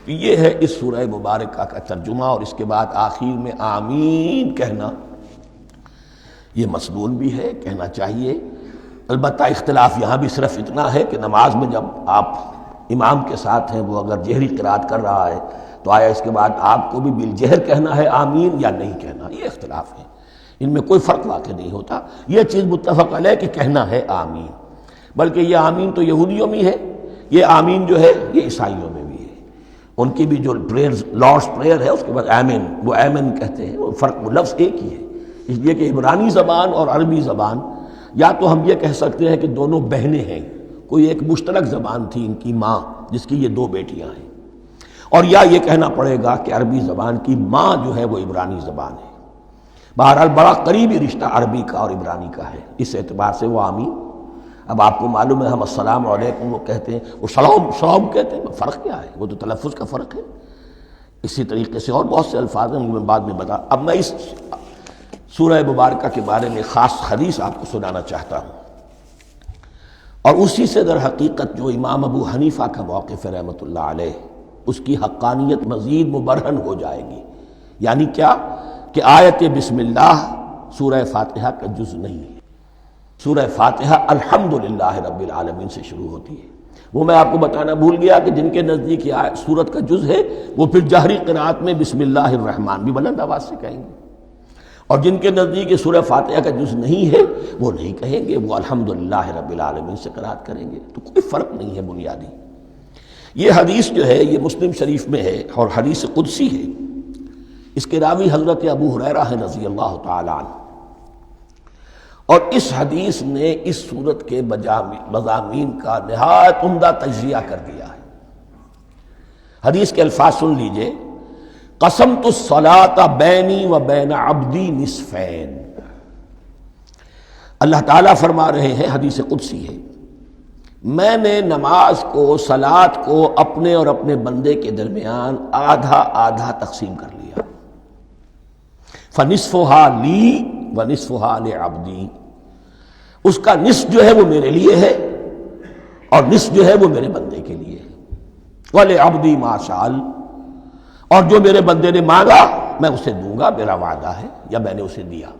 تو یہ ہے اس سورہ مبارکہ کا ترجمہ، اور اس کے بعد آخر میں آمین کہنا یہ مسنون بھی ہے، کہنا چاہیے۔ البتہ اختلاف یہاں بھی صرف اتنا ہے کہ نماز میں جب آپ امام کے ساتھ ہیں، وہ اگر جہری قرات کر رہا ہے تو آیا اس کے بعد آپ کو بھی بالجہر کہنا ہے آمین یا نہیں کہنا، یہ اختلاف ہے، ان میں کوئی فرق واقع نہیں ہوتا۔ یہ چیز متفق علیہ کہ کہنا ہے آمین، بلکہ یہ آمین تو یہودیوں میں ہے، یہ آمین جو ہے یہ عیسائیوں میں بھی ہے، ان کی بھی جو پریئر لارڈس پریئر ہے اس کے بعد آمین، وہ آمین کہتے ہیں، وہ فرق وہ لفظ ایک ہی ہے، اس لیے کہ عبرانی زبان اور عربی زبان یا تو ہم یہ کہہ سکتے ہیں کہ دونوں بہنیں ہیں، کوئی ایک مشترک زبان تھی ان کی ماں جس کی یہ دو بیٹیاں ہیں، اور یا یہ کہنا پڑے گا کہ عربی زبان کی ماں جو ہے وہ عبرانی زبان ہے۔ بہرحال بڑا قریبی رشتہ عربی کا اور عبرانی کا ہے، اس اعتبار سے وہ آمین۔ اب آپ کو معلوم ہے ہم السلام علیکم وہ کہتے ہیں، وہ سلام کہتے ہیں، فرق کیا ہے؟ وہ تو تلفظ کا فرق ہے۔ اسی طریقے سے اور بہت سے الفاظ ہیں، میں بعد میں بتا۔ اب میں اس سورہ مبارکہ کے بارے میں خاص حدیث آپ کو سنانا چاہتا ہوں، اور اسی سے در حقیقت جو امام ابو حنیفہ کا موقف ہے رحمۃ اللہ علیہ، اس کی حقانیت مزید مبرہن ہو جائے گی۔ یعنی کیا کہ آیت بسم اللہ سورہ فاتحہ کا جز نہیں ہے، سورہ فاتحہ الحمدللہ رب العالمین سے شروع ہوتی ہے۔ وہ میں آپ کو بتانا بھول گیا کہ جن کے نزدیک یہ سورت کا جز ہے وہ پھر جہری قرات میں بسم اللہ الرحمن بھی بلند آواز سے کہیں گے، اور جن کے نزدیک سورہ فاتحہ کا جز نہیں ہے وہ نہیں کہیں گے، وہ الحمدللہ رب العالمین سے قرات کریں گے۔ تو کوئی فرق نہیں ہے بنیادی۔ یہ حدیث جو ہے یہ مسلم شریف میں ہے اور حدیث قدسی ہے، اس کے راوی حضرت ابو ہریرہ ہیں رضی اللہ تعالی عنہ، اور اس حدیث نے اس سورت کے مضامین کا نہایت عمدہ تجزیہ کر دیا ہے۔ حدیث کے الفاظ سن لیجئے، قسمت الصلاۃ بینی و بین عبدی نصفین۔ اللہ تعالیٰ فرما رہے ہیں، حدیث قدسی ہے، میں نے نماز کو، صلاۃ کو اپنے اور اپنے بندے کے درمیان آدھا آدھا تقسیم کر لیا، فنصفها لی ونصفها لعبدی، اس کا نصف جو ہے وہ میرے لیے ہے اور نصف جو ہے وہ میرے بندے کے لیے ہے، وَلِعَبْدِي مَا سَأَلَ، اور جو میرے بندے نے مانگا میں اسے دوں گا، میرا وعدہ ہے یا میں نے اسے دیا۔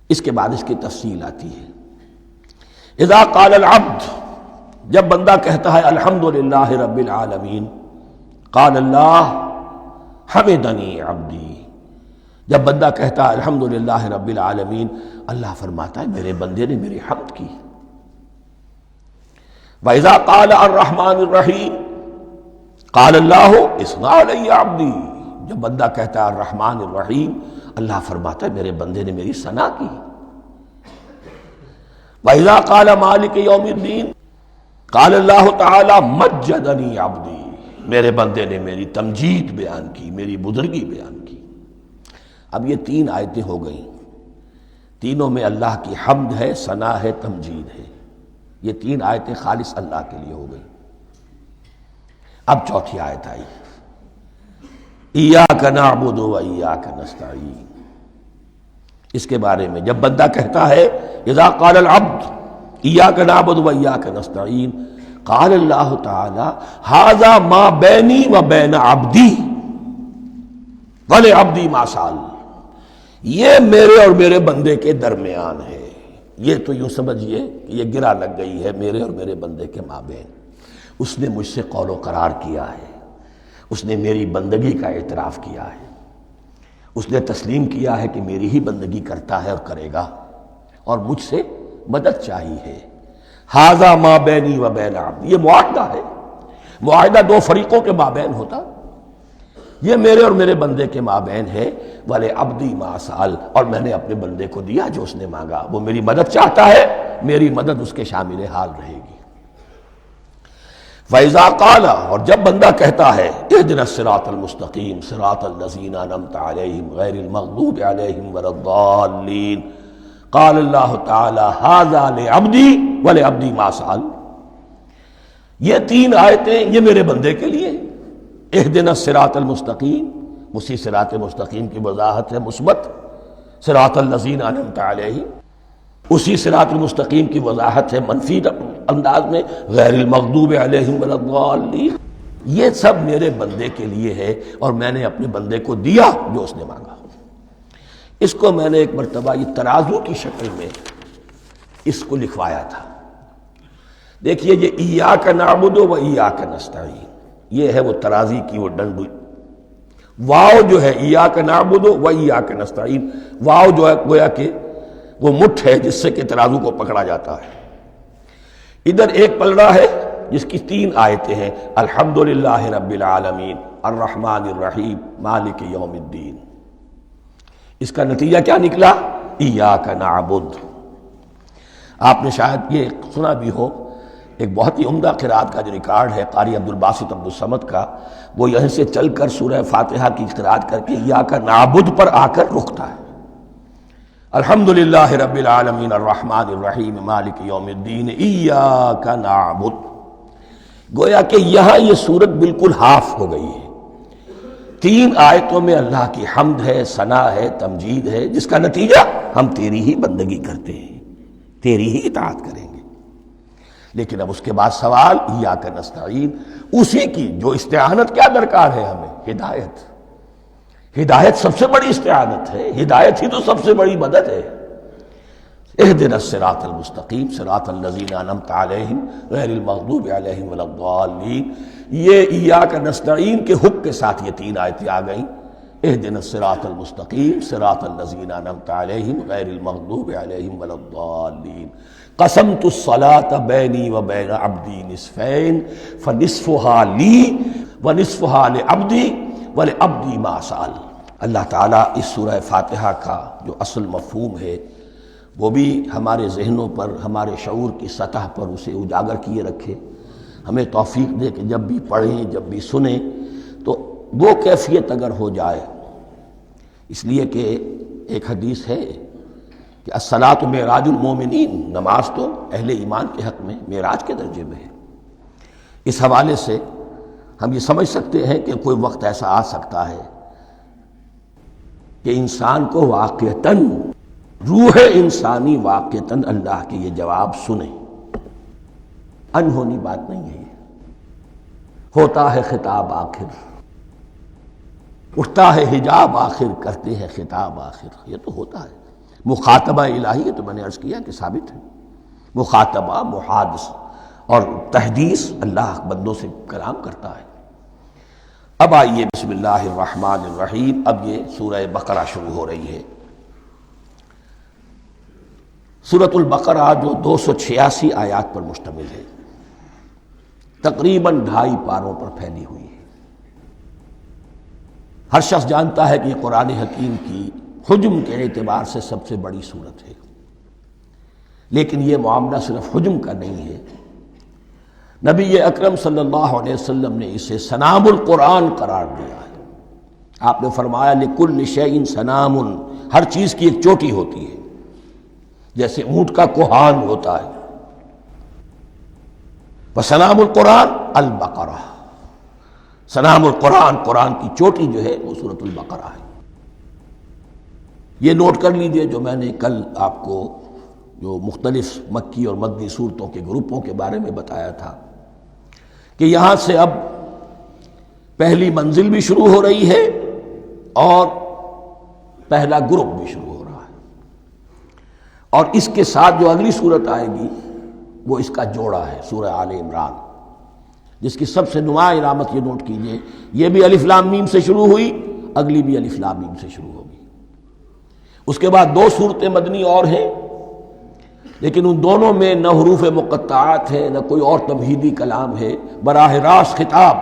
اس کے بعد اس کی تفصیل آتی ہے، اذا قال العبد، جب بندہ کہتا ہے الحمدللہ رب العالمین، قال اللہ حمدنی عبدی، جب بندہ کہتا ہے الحمدللہ رب العالمین، اللہ فرماتا ہے میرے بندے نے میری حمد کی۔ وَإِذَا قَالَ الرَّحْمَنُ الرَّحِيمُ قَالَ اللَّهُ اثْنَى عَلَيَّ عَبْدِي، جب بندہ کہتا ہے الرحمن الرحیم، اللہ فرماتا ہے میرے بندے نے میری ثنا کی۔ وَإِذَا قَالَ مَالِكِ يَوْمِ الدِّينِ قَالَ اللَّهُ تَعَالَى مَجَّدَنِي عَبْدِي، میرے بندے نے میری تمجید بیان کی، میری بزرگی بیان کی۔ اب یہ تین آیتیں ہو گئیں، تینوں میں اللہ کی حمد ہے، ثنا ہے، تمجید ہے، یہ تین آیتیں خالص اللہ کے لیے ہو گئیں۔ اب چوتھی آیت آئی، ایاک نعبد و ایاک نستعین، اس کے بارے میں جب بندہ کہتا ہے اذا قال العبد ایاک نعبد و ایاک نستعین، قال اللہ تعالی ھذا ما بینی و بین عبدی ولعبدی ما سأل، یہ میرے اور میرے بندے کے درمیان ہے۔ یہ تو یوں سمجھیے کہ یہ گرہ لگ گئی ہے میرے اور میرے بندے کے مابین، اس نے مجھ سے قول و قرار کیا ہے، اس نے میری بندگی کا اعتراف کیا ہے، اس نے تسلیم کیا ہے کہ میری ہی بندگی کرتا ہے اور کرے گا، اور مجھ سے مدد چاہیے ہے۔ ھذا ما بینی و بین عبدی، یہ معاہدہ ہے، معاہدہ دو فریقوں کے مابین ہوتا، یہ میرے اور میرے بندے کے مابین ہے۔ وَلِعَبْدِي مَا سَأَلَ، اور میں نے اپنے بندے کو دیا جو اس نے مانگا، وہ میری مدد چاہتا ہے، میری مدد اس کے شامل حال رہے گی۔ فَإِذَا قَالَ، اور جب بندہ کہتا ہے اهْدِنَا الصِّرَاطَ الْمُسْتَقِيمَ صِرَاطَ الَّذِينَ أَنْعَمْتَ عَلَيْهِمْ غَيْرِ الْمَغْضُوبِ عَلَيْهِمْ وَلَا الضَّالِّينَ قال اللہ تعالی هذا لعبدی ولعبدی ما سأل، یہ تین آیتیں یہ میرے بندے کے لیے، اهدنا الصراط المستقیم، اسی صراط مستقیم کی وضاحت ہے مثبت، صراط الذین انعمت علیہم اسی صراط المستقیم کی وضاحت ہے منفی انداز میں، غیر المغضوب علیہم ولا الضالین، یہ سب میرے بندے کے لیے ہے اور میں نے اپنے بندے کو دیا جو اس نے مانگا۔ اس کو میں نے ایک مرتبہ یہ ترازو کی شکل میں اس کو لکھوایا تھا۔ دیکھیے یہ ایاک نعبد و ایاک نستعین، یہ ہے وہ ترازی کی وہ ڈنڈی، واو جو ہے ایاک نعبد و ایاک نستعین، واو جو ہے گویا کہ وہ مٹھ ہے جس سے کہ ترازو کو پکڑا جاتا ہے۔ ادھر ایک پلڑا ہے جس کی تین آیتیں ہیں، الحمدللہ رب العالمین الرحمن الرحیم مالک یوم الدین۔ اس کا نتیجہ کیا نکلا؟ ایاک نعبد۔ آپ نے شاید یہ سنا بھی ہو، ایک بہت ہی عمدہ قرات کا جو ریکارڈ ہے قاری عبدالباسط عبدالصمد کا، وہ یہیں سے چل کر سورہ فاتحہ کی قرات کر کے ایاک نعبد پر آ کر رکتا ہے، الحمدللہ رب العالمین الرحمن الرحیم مالک یوم الدین ایاک نعبد۔ گویا کہ یہاں یہ صورت بالکل ہاف ہو گئی ہے، تین آیتوں میں اللہ کی حمد ہے، ثنا ہے، تمجید ہے، جس کا نتیجہ ہم تیری ہی بندگی کرتے ہیں، تیری ہی اطاعت کریں گے۔ لیکن اب اس کے بعد سوال ایاک نستعین، اسی کی جو استعانت کیا درکار ہے ہمیں؟ ہدایت۔ ہدایت سب سے بڑی استعانت ہے، ہدایت ہی تو سب سے بڑی مدد ہے۔ اهدنا الصراط المستقیم صراط الذین انعمت علیہم غیر المغضوب علیہم ولا الضالین، یہ ایاک نستعین کے حق کے ساتھ یہ تین آیتیں آ گئیں، اهدنا الصراط المستقیم صراط الذین انعمت علیہم غیر المغضوب علیہم ولا الضالین، قسمت الصلاۃ بینی و بین عبدی نصفین فنصفها لی ونصفها لعبدی ولعبدی ما سأل۔ اللہ تعالیٰ اس سورہ فاتحہ کا جو اصل مفہوم ہے وہ بھی ہمارے ذہنوں پر، ہمارے شعور کی سطح پر اسے اجاگر کیے رکھے، ہمیں توفیق دے کہ جب بھی پڑھیں، جب بھی سنیں تو وہ کیفیت اگر ہو جائے، اس لیے کہ ایک حدیث ہے کہ الصلاۃ معراج المومنین، نماز تو اہل ایمان کے حق میں معراج کے درجے میں ہے۔ اس حوالے سے ہم یہ سمجھ سکتے ہیں کہ کوئی وقت ایسا آ سکتا ہے کہ انسان کو واقعتاً، روح انسانی واقعتاً اللہ کے یہ جواب سنے، انہونی بات نہیں ہے، ہوتا ہے خطاب آخر، اٹھتا ہے حجاب آخر، کرتے ہیں خطاب آخر، یہ تو ہوتا ہے۔ مخاطبہ الہی، یہ تو میں نے عرض کیا کہ ثابت ہے، مخاطبہ، محادث اور تحدیث اللہ بندوں سے کلام کرتا ہے۔ اب آئیے بسم اللہ الرحمن الرحیم، اب یہ سورہ بقرہ شروع ہو رہی ہے۔ سورۃ البقرہ جو 286 آیات پر مشتمل ہے، تقریباً 2.5 پاروں پر پھیلی ہوئی ہے۔ ہر شخص جانتا ہے کہ یہ قرآن حکیم کی حجم کے اعتبار سے سب سے بڑی سورت ہے، لیکن یہ معاملہ صرف حجم کا نہیں ہے۔ نبی اکرم صلی اللہ علیہ وسلم نے اسے سنام القرآن قرار دیا ہے۔ آپ نے فرمایا لکل شیء سنام، ہر چیز کی ایک چوٹی ہوتی ہے، جیسے اونٹ کا کوہان ہوتا ہے۔ وسنام القرآن البقرہ، سنام القرآن، قرآن کی چوٹی جو ہے وہ سورۃ البقرہ ہے۔ یہ نوٹ کر لیجئے جو میں نے کل آپ کو جو مختلف مکی اور مدنی صورتوں کے گروپوں کے بارے میں بتایا تھا کہ یہاں سے اب پہلی منزل بھی شروع ہو رہی ہے اور پہلا گروپ بھی شروع ہو رہا ہے، اور اس کے ساتھ جو اگلی صورت آئے گی وہ اس کا جوڑا ہے، سورہ آل عمران، جس کی سب سے نمایاں علامت یہ نوٹ کیجئے، یہ بھی الف لام میم سے شروع ہوئی، اگلی بھی الف لام میم سے شروع ہوگی۔ اس کے بعد 2 صورتیں مدنی اور ہیں، لیکن ان دونوں میں نہ حروف مقطعات ہے، نہ کوئی اور تمہیدی کلام ہے، براہ راست خطاب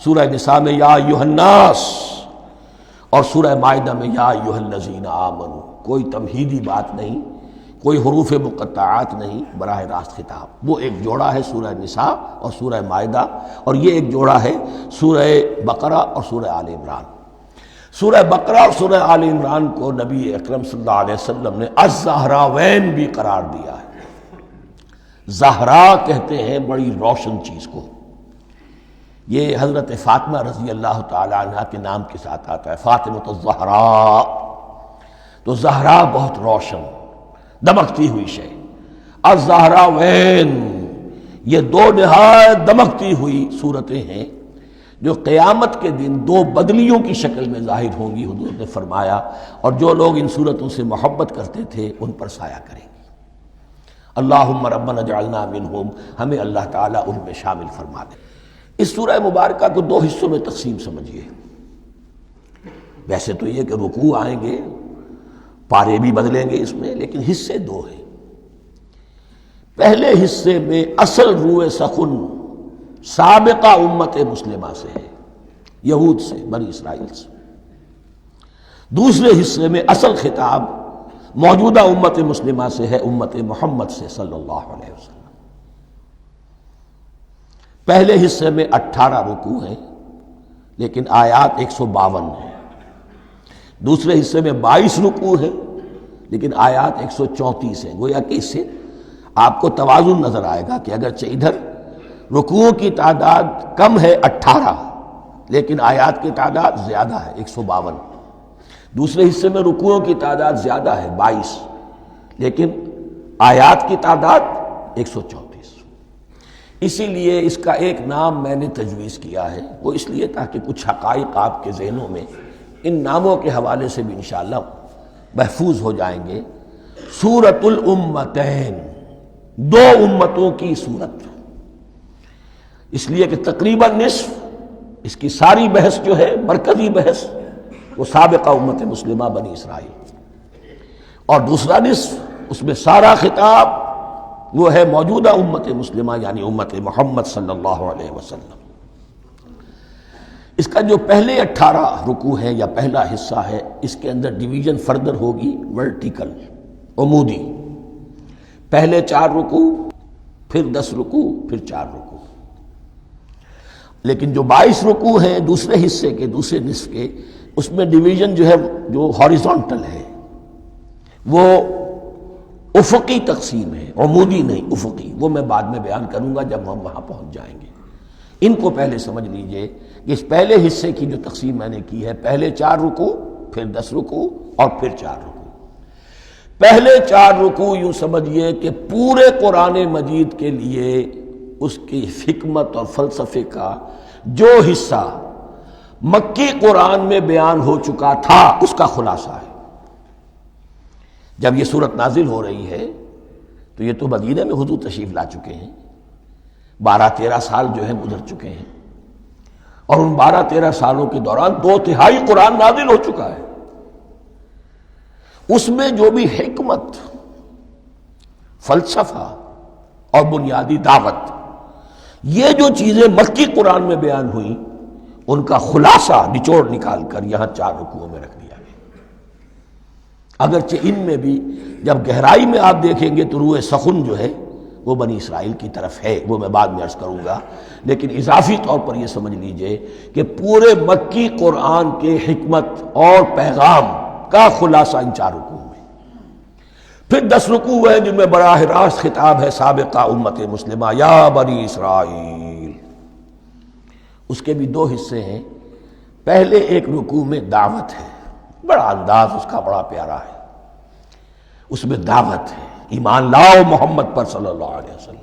سورہ نساء میں یا ایھا الناس اور سورہ مائدہ میں یا ایھا الذین آمنوا، کوئی تمہیدی بات نہیں، کوئی حروف مقطعات نہیں، براہ راست خطاب۔ وہ ایک جوڑا ہے سورہ نساء اور سورہ مائدہ، اور یہ ایک جوڑا ہے سورہ بقرہ اور سورہ آل عمران۔ سورہ بقرہ اور سورہ آل عمران کو نبی اکرم صلی اللہ علیہ وسلم نے الزہراوین بھی قرار دیا ہے۔ زہرا کہتے ہیں بڑی روشن چیز کو۔ یہ حضرت فاطمہ رضی اللہ تعالی عنہ کے نام کے ساتھ آتا ہے، فاطمۃ الزہراء۔ تو زہرا بہت روشن، دمکتی ہوئی شے۔ الزہراوین، یہ دو نہایت دمکتی ہوئی صورتیں ہیں جو قیامت کے دن دو بدلیوں کی شکل میں ظاہر ہوں گی، حضور نے فرمایا، اور جو لوگ ان صورتوں سے محبت کرتے تھے ان پر سایہ کریں گے۔ اللہم ربنا اجعلنا منہم، ہمیں اللہ تعالیٰ ان میں شامل فرما دے۔ اس سورہ مبارکہ کو دو حصوں میں تقسیم سمجھیے۔ ویسے تو یہ کہ رکوع آئیں گے، پارے بھی بدلیں گے اس میں، لیکن حصے دو ہیں۔ پہلے حصے میں اصل روئے سخن سابقہ امت مسلمہ سے ہے، یہود سے، بنی اسرائیل سے۔ دوسرے حصے میں اصل خطاب موجودہ امت مسلمہ سے ہے، امت محمد سے صلی اللہ علیہ وسلم۔ پہلے حصے میں 18 رکوع ہیں لیکن آیات 152 ہیں۔ دوسرے حصے میں 22 رکوع ہیں لیکن آیات 134 ہیں۔ گویا کہ اس سے آپ کو توازن نظر آئے گا کہ اگرچہ ادھر رکوع کی تعداد کم ہے 18 لیکن آیات کی تعداد زیادہ ہے 152۔ دوسرے حصے میں رکوعوں کی تعداد زیادہ ہے 22 لیکن آیات کی تعداد 134۔ اسی لیے اس کا ایک نام میں نے تجویز کیا ہے، وہ اس لیے تاکہ کچھ حقائق آپ کے ذہنوں میں ان ناموں کے حوالے سے بھی انشاءاللہ محفوظ ہو جائیں گے۔ سورۃ الامتین، دو امتوں کی صورت، اس لیے کہ تقریباً نصف اس کی ساری بحث جو ہے، مرکزی بحث، وہ سابقہ امت مسلمہ بنی اسرائیل، اور دوسرا نصف اس میں سارا خطاب وہ ہے موجودہ امت مسلمہ یعنی امت محمد صلی اللہ علیہ وسلم۔ اس کا جو پہلے 18 رکوع ہے یا پہلا حصہ ہے، اس کے اندر ڈویژن فردر ہوگی ورٹیکل، عمودی۔ پہلے 4 رکوع، پھر 10 رکوع، پھر 4 رکوع۔ لیکن جو 22 رکوع ہیں دوسرے حصے کے، دوسرے نصف کے، اس میں ڈویژن جو ہے جو ہاریزونٹل ہے، وہ افقی تقسیم ہے، عمودی نہیں، افقی۔ وہ میں بعد میں بیان کروں گا جب ہم وہاں پہنچ جائیں گے۔ ان کو پہلے سمجھ لیجئے کہ اس پہلے حصے کی جو تقسیم میں نے کی ہے، پہلے 4 رکوع، پھر 10 رکوع اور پھر 4 رکوع۔ پہلے 4 رکوع یوں سمجھیے کہ پورے قرآن مجید کے لیے اس کی حکمت اور فلسفے کا جو حصہ مکی قرآن میں بیان ہو چکا تھا اس کا خلاصہ ہے۔ جب یہ صورت نازل ہو رہی ہے تو یہ تو مدینہ میں حضور تشریف لا چکے ہیں، 12-13 سال جو ہیں گزر چکے ہیں، اور ان 12-13 سالوں کے دوران 2/3 قرآن نازل ہو چکا ہے۔ اس میں جو بھی حکمت، فلسفہ اور بنیادی دعوت، یہ جو چیزیں مکی قرآن میں بیان ہوئیں، ان کا خلاصہ نچوڑ نکال کر یہاں 4 رکوعوں میں رکھ دیا گیا۔ اگرچہ ان میں بھی جب گہرائی میں آپ دیکھیں گے تو روح سخن جو ہے وہ بنی اسرائیل کی طرف ہے، وہ میں بعد میں عرض کروں گا، لیکن اضافی طور پر یہ سمجھ لیجئے کہ پورے مکی قرآن کے حکمت اور پیغام کا خلاصہ ان 4 رکوعوں میں۔ پھر 10 رکوع ہیں جن میں براہ راست خطاب ہے سابقہ امت مسلمہ، یا بنی اسرائیل۔ اس کے بھی 2 حصے ہیں۔ پہلے ایک رکوع میں دعوت ہے، بڑا انداز اس کا بڑا پیارا ہے، اس میں دعوت ہے، ایمان لاؤ محمد پر صلی اللہ علیہ وسلم۔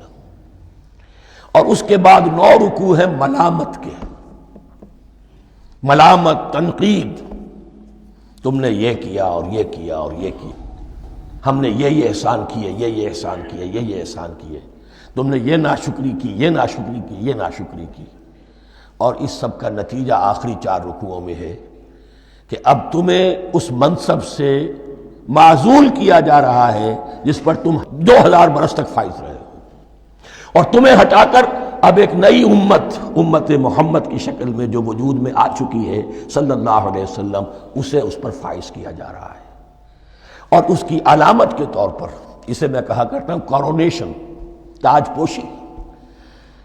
اور اس کے بعد 9 رکوع ہیں ملامت کے، ملامت، تنقید، تم نے یہ کیا اور یہ کیا اور یہ کیا، ہم نے یہ احسان کیے، یہ احسان کیے، یہ احسان کیے، تم نے یہ ناشکری کی، یہ ناشکری کی، یہ ناشکری کی۔ اور اس سب کا نتیجہ آخری 4 رکوعوں میں ہے کہ اب تمہیں اس منصب سے معزول کیا جا رہا ہے جس پر تم 2000 برس تک فائز رہے ہو، اور تمہیں ہٹا کر اب ایک نئی امت محمد کی شکل میں جو وجود میں آ چکی ہے صلی اللہ علیہ وسلم، اسے اس پر فائز کیا جا رہا ہے۔ اور اس کی علامت کے طور پر اسے میں کہا کرتا ہوں کورونیشن، تاج پوشی.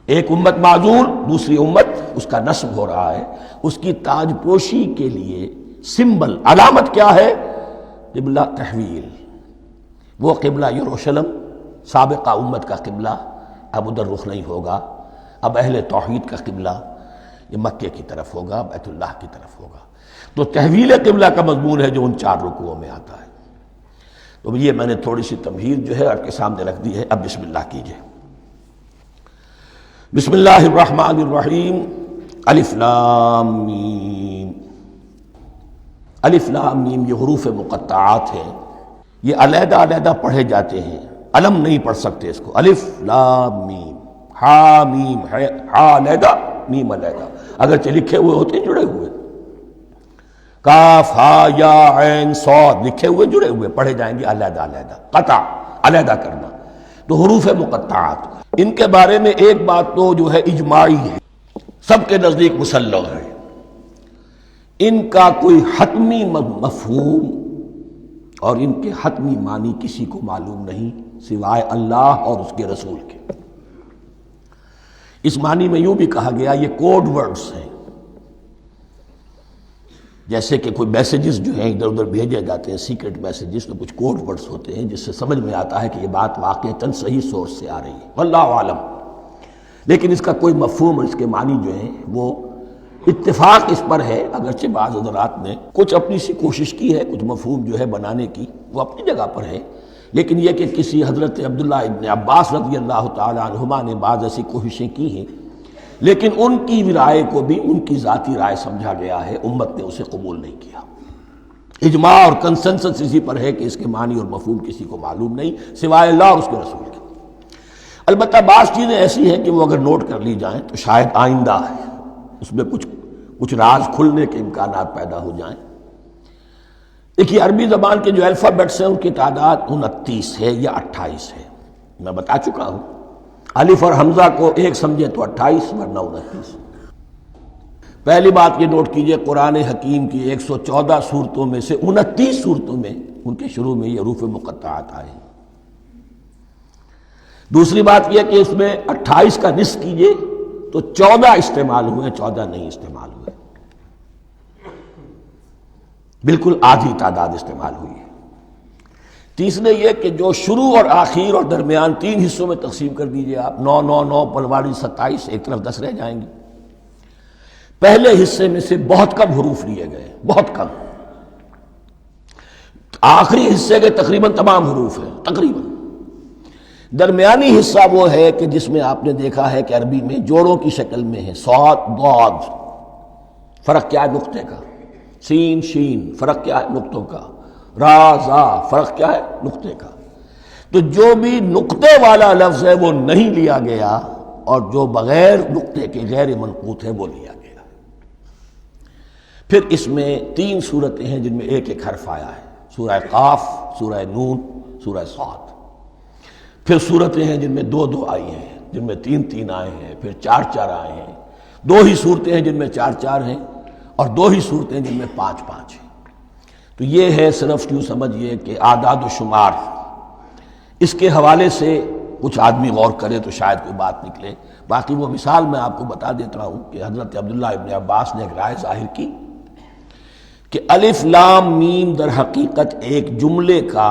ایک امت معذور، دوسری امت اس کا نسب ہو رہا ہے، اس کی تاج پوشی کے لیے سمبل، علامت کیا ہے؟ قبلہ تحویل. وہ قبلہ یروشلم سابقہ امت کا قبلہ اب ادھر رخ نہیں ہوگا، اب اہل توحید کا قبلہ یہ مکے کی طرف ہوگا، بیت اللہ کی طرف ہوگا. تو تحویل قبلہ کا مضمون ہے جو ان 4 رکوعوں میں آتا ہے. تو یہ میں نے تھوڑی سی تمہید جو ہے آپ کے سامنے رکھ دی ہے. اب بسم اللہ کیجئے. بسم اللہ الرحمن الرحیم. الف لام میم. الف لام میم یہ حروف مقطعات ہیں، یہ علیحدہ علیحدہ پڑھے جاتے ہیں، علم نہیں پڑھ سکتے اس کو. الف لام میم، ہا میم ہے، ہا علیحدہ میم علیحدہ، اگرچہ لکھے ہوئے ہوتے ہیں جڑے ہوئے. کاف ہا یا عین صاد لکھے ہوئے جڑے ہوئے، پڑھے جائیں گے علیحدہ علیحدہ، قطع علیحدہ کرنا. تو حروف مقطعات ان کے بارے میں ایک بات تو جو ہے اجماعی ہے، سب کے نزدیک مسلم ہے. ان کا کوئی حتمی مفہوم اور ان کے حتمی معنی کسی کو معلوم نہیں سوائے اللہ اور اس کے رسول کے. اس معنی میں یوں بھی کہا گیا یہ کوڈ ورڈز ہیں، جیسے کہ کوئی میسیجز جو ہیں ادھر ادھر بھیجے جاتے ہیں، سیکرٹ میسیجز، تو کچھ کوڈ ورڈز ہوتے ہیں جس سے سمجھ میں آتا ہے کہ یہ بات واقعتاً صحیح سورس سے آ رہی ہے، واللہ عالم. لیکن اس کا کوئی مفہوم اور اس کے معنی جو ہیں وہ اتفاق اس پر ہے، اگرچہ بعض حضرات نے کچھ اپنی سی کوشش کی ہے، کچھ مفہوم جو ہے بنانے کی، وہ اپنی جگہ پر ہے. لیکن یہ کہ کسی حضرت عبداللہ ابن عباس رضی اللہ تعالی عنہما نے بعض ایسی کوششیں کی ہیں، لیکن ان کی رائے کو بھی ان کی ذاتی رائے سمجھا گیا ہے، امت نے اسے قبول نہیں کیا. اجماع اور کنسنسس اسی پر ہے کہ اس کے معنی اور مفہوم کسی کو معلوم نہیں سوائے اللہ اور اس کے رسول کے. البتہ بعض چیزیں ایسی ہیں کہ وہ اگر نوٹ کر لی جائیں تو شاید آئندہ ہے اس میں کچھ راز کھلنے کے امکانات پیدا ہو جائیں. دیکھیے عربی زبان کے جو الفابیٹس ہیں ان کی تعداد 29 ہے یا 28 ہے، میں بتا چکا ہوں. الف اور حمزہ کو ایک سمجھے تو 28 ورنہ 29. پہلی بات یہ نوٹ کیجئے قرآن حکیم کی 114 سورتوں میں سے 29 سورتوں میں ان کے شروع میں یہ حروف مقطعات آئے ہیں. دوسری بات یہ کہ اس میں 28 کا نصف کیجئے تو 14 استعمال ہوئے، 14 نہیں استعمال ہوئے، بالکل آدھی تعداد استعمال ہوئی ہے. تیسرے یہ کہ جو شروع اور آخر اور درمیان 3 حصوں میں تقسیم کر دیجئے آپ، 9 9 9 پلواڑی 27، ایک طرف 10 رہ جائیں گے. پہلے حصے میں سے بہت کم حروف لیے گئے، بہت کم. آخری حصے کے تقریباً تمام حروف ہیں تقریباً. درمیانی حصہ وہ ہے کہ جس میں آپ نے دیکھا ہے کہ عربی میں جوڑوں کی شکل میں ہے، صاد ضاد، فرق کیا ہے نقطے کا، سین شین فرق کیا ہے نقطوں کا، را زا فرق کیا ہے نقطے کا. تو جو بھی نقطے والا لفظ ہے وہ نہیں لیا گیا، اور جو بغیر نقطے کے غیر منقوط ہے وہ لیا گیا. پھر اس میں 3 صورتیں ہیں جن میں ایک ایک حرف آیا ہے، سورہ قاف، سورہ نون، سورہ صاد. پھر صورتیں ہیں جن میں 2 2 آئی ہیں، جن میں 3 3 آئے ہیں، پھر 4 4 آئے ہیں. 2 ہی صورتیں ہیں جن میں 4 4 ہیں، اور 2 ہی صورتیں جن میں 5 5 ہیں. تو یہ ہے صرف یوں سمجھیے کہ اعداد و شمار. اس کے حوالے سے کچھ آدمی غور کرے تو شاید کوئی بات نکلے. باقی وہ مثال میں آپ کو بتا دیتا ہوں کہ حضرت عبداللہ ابن عباس نے ایک رائے ظاہر کی کہ الف لام میم در حقیقت ایک جملے کا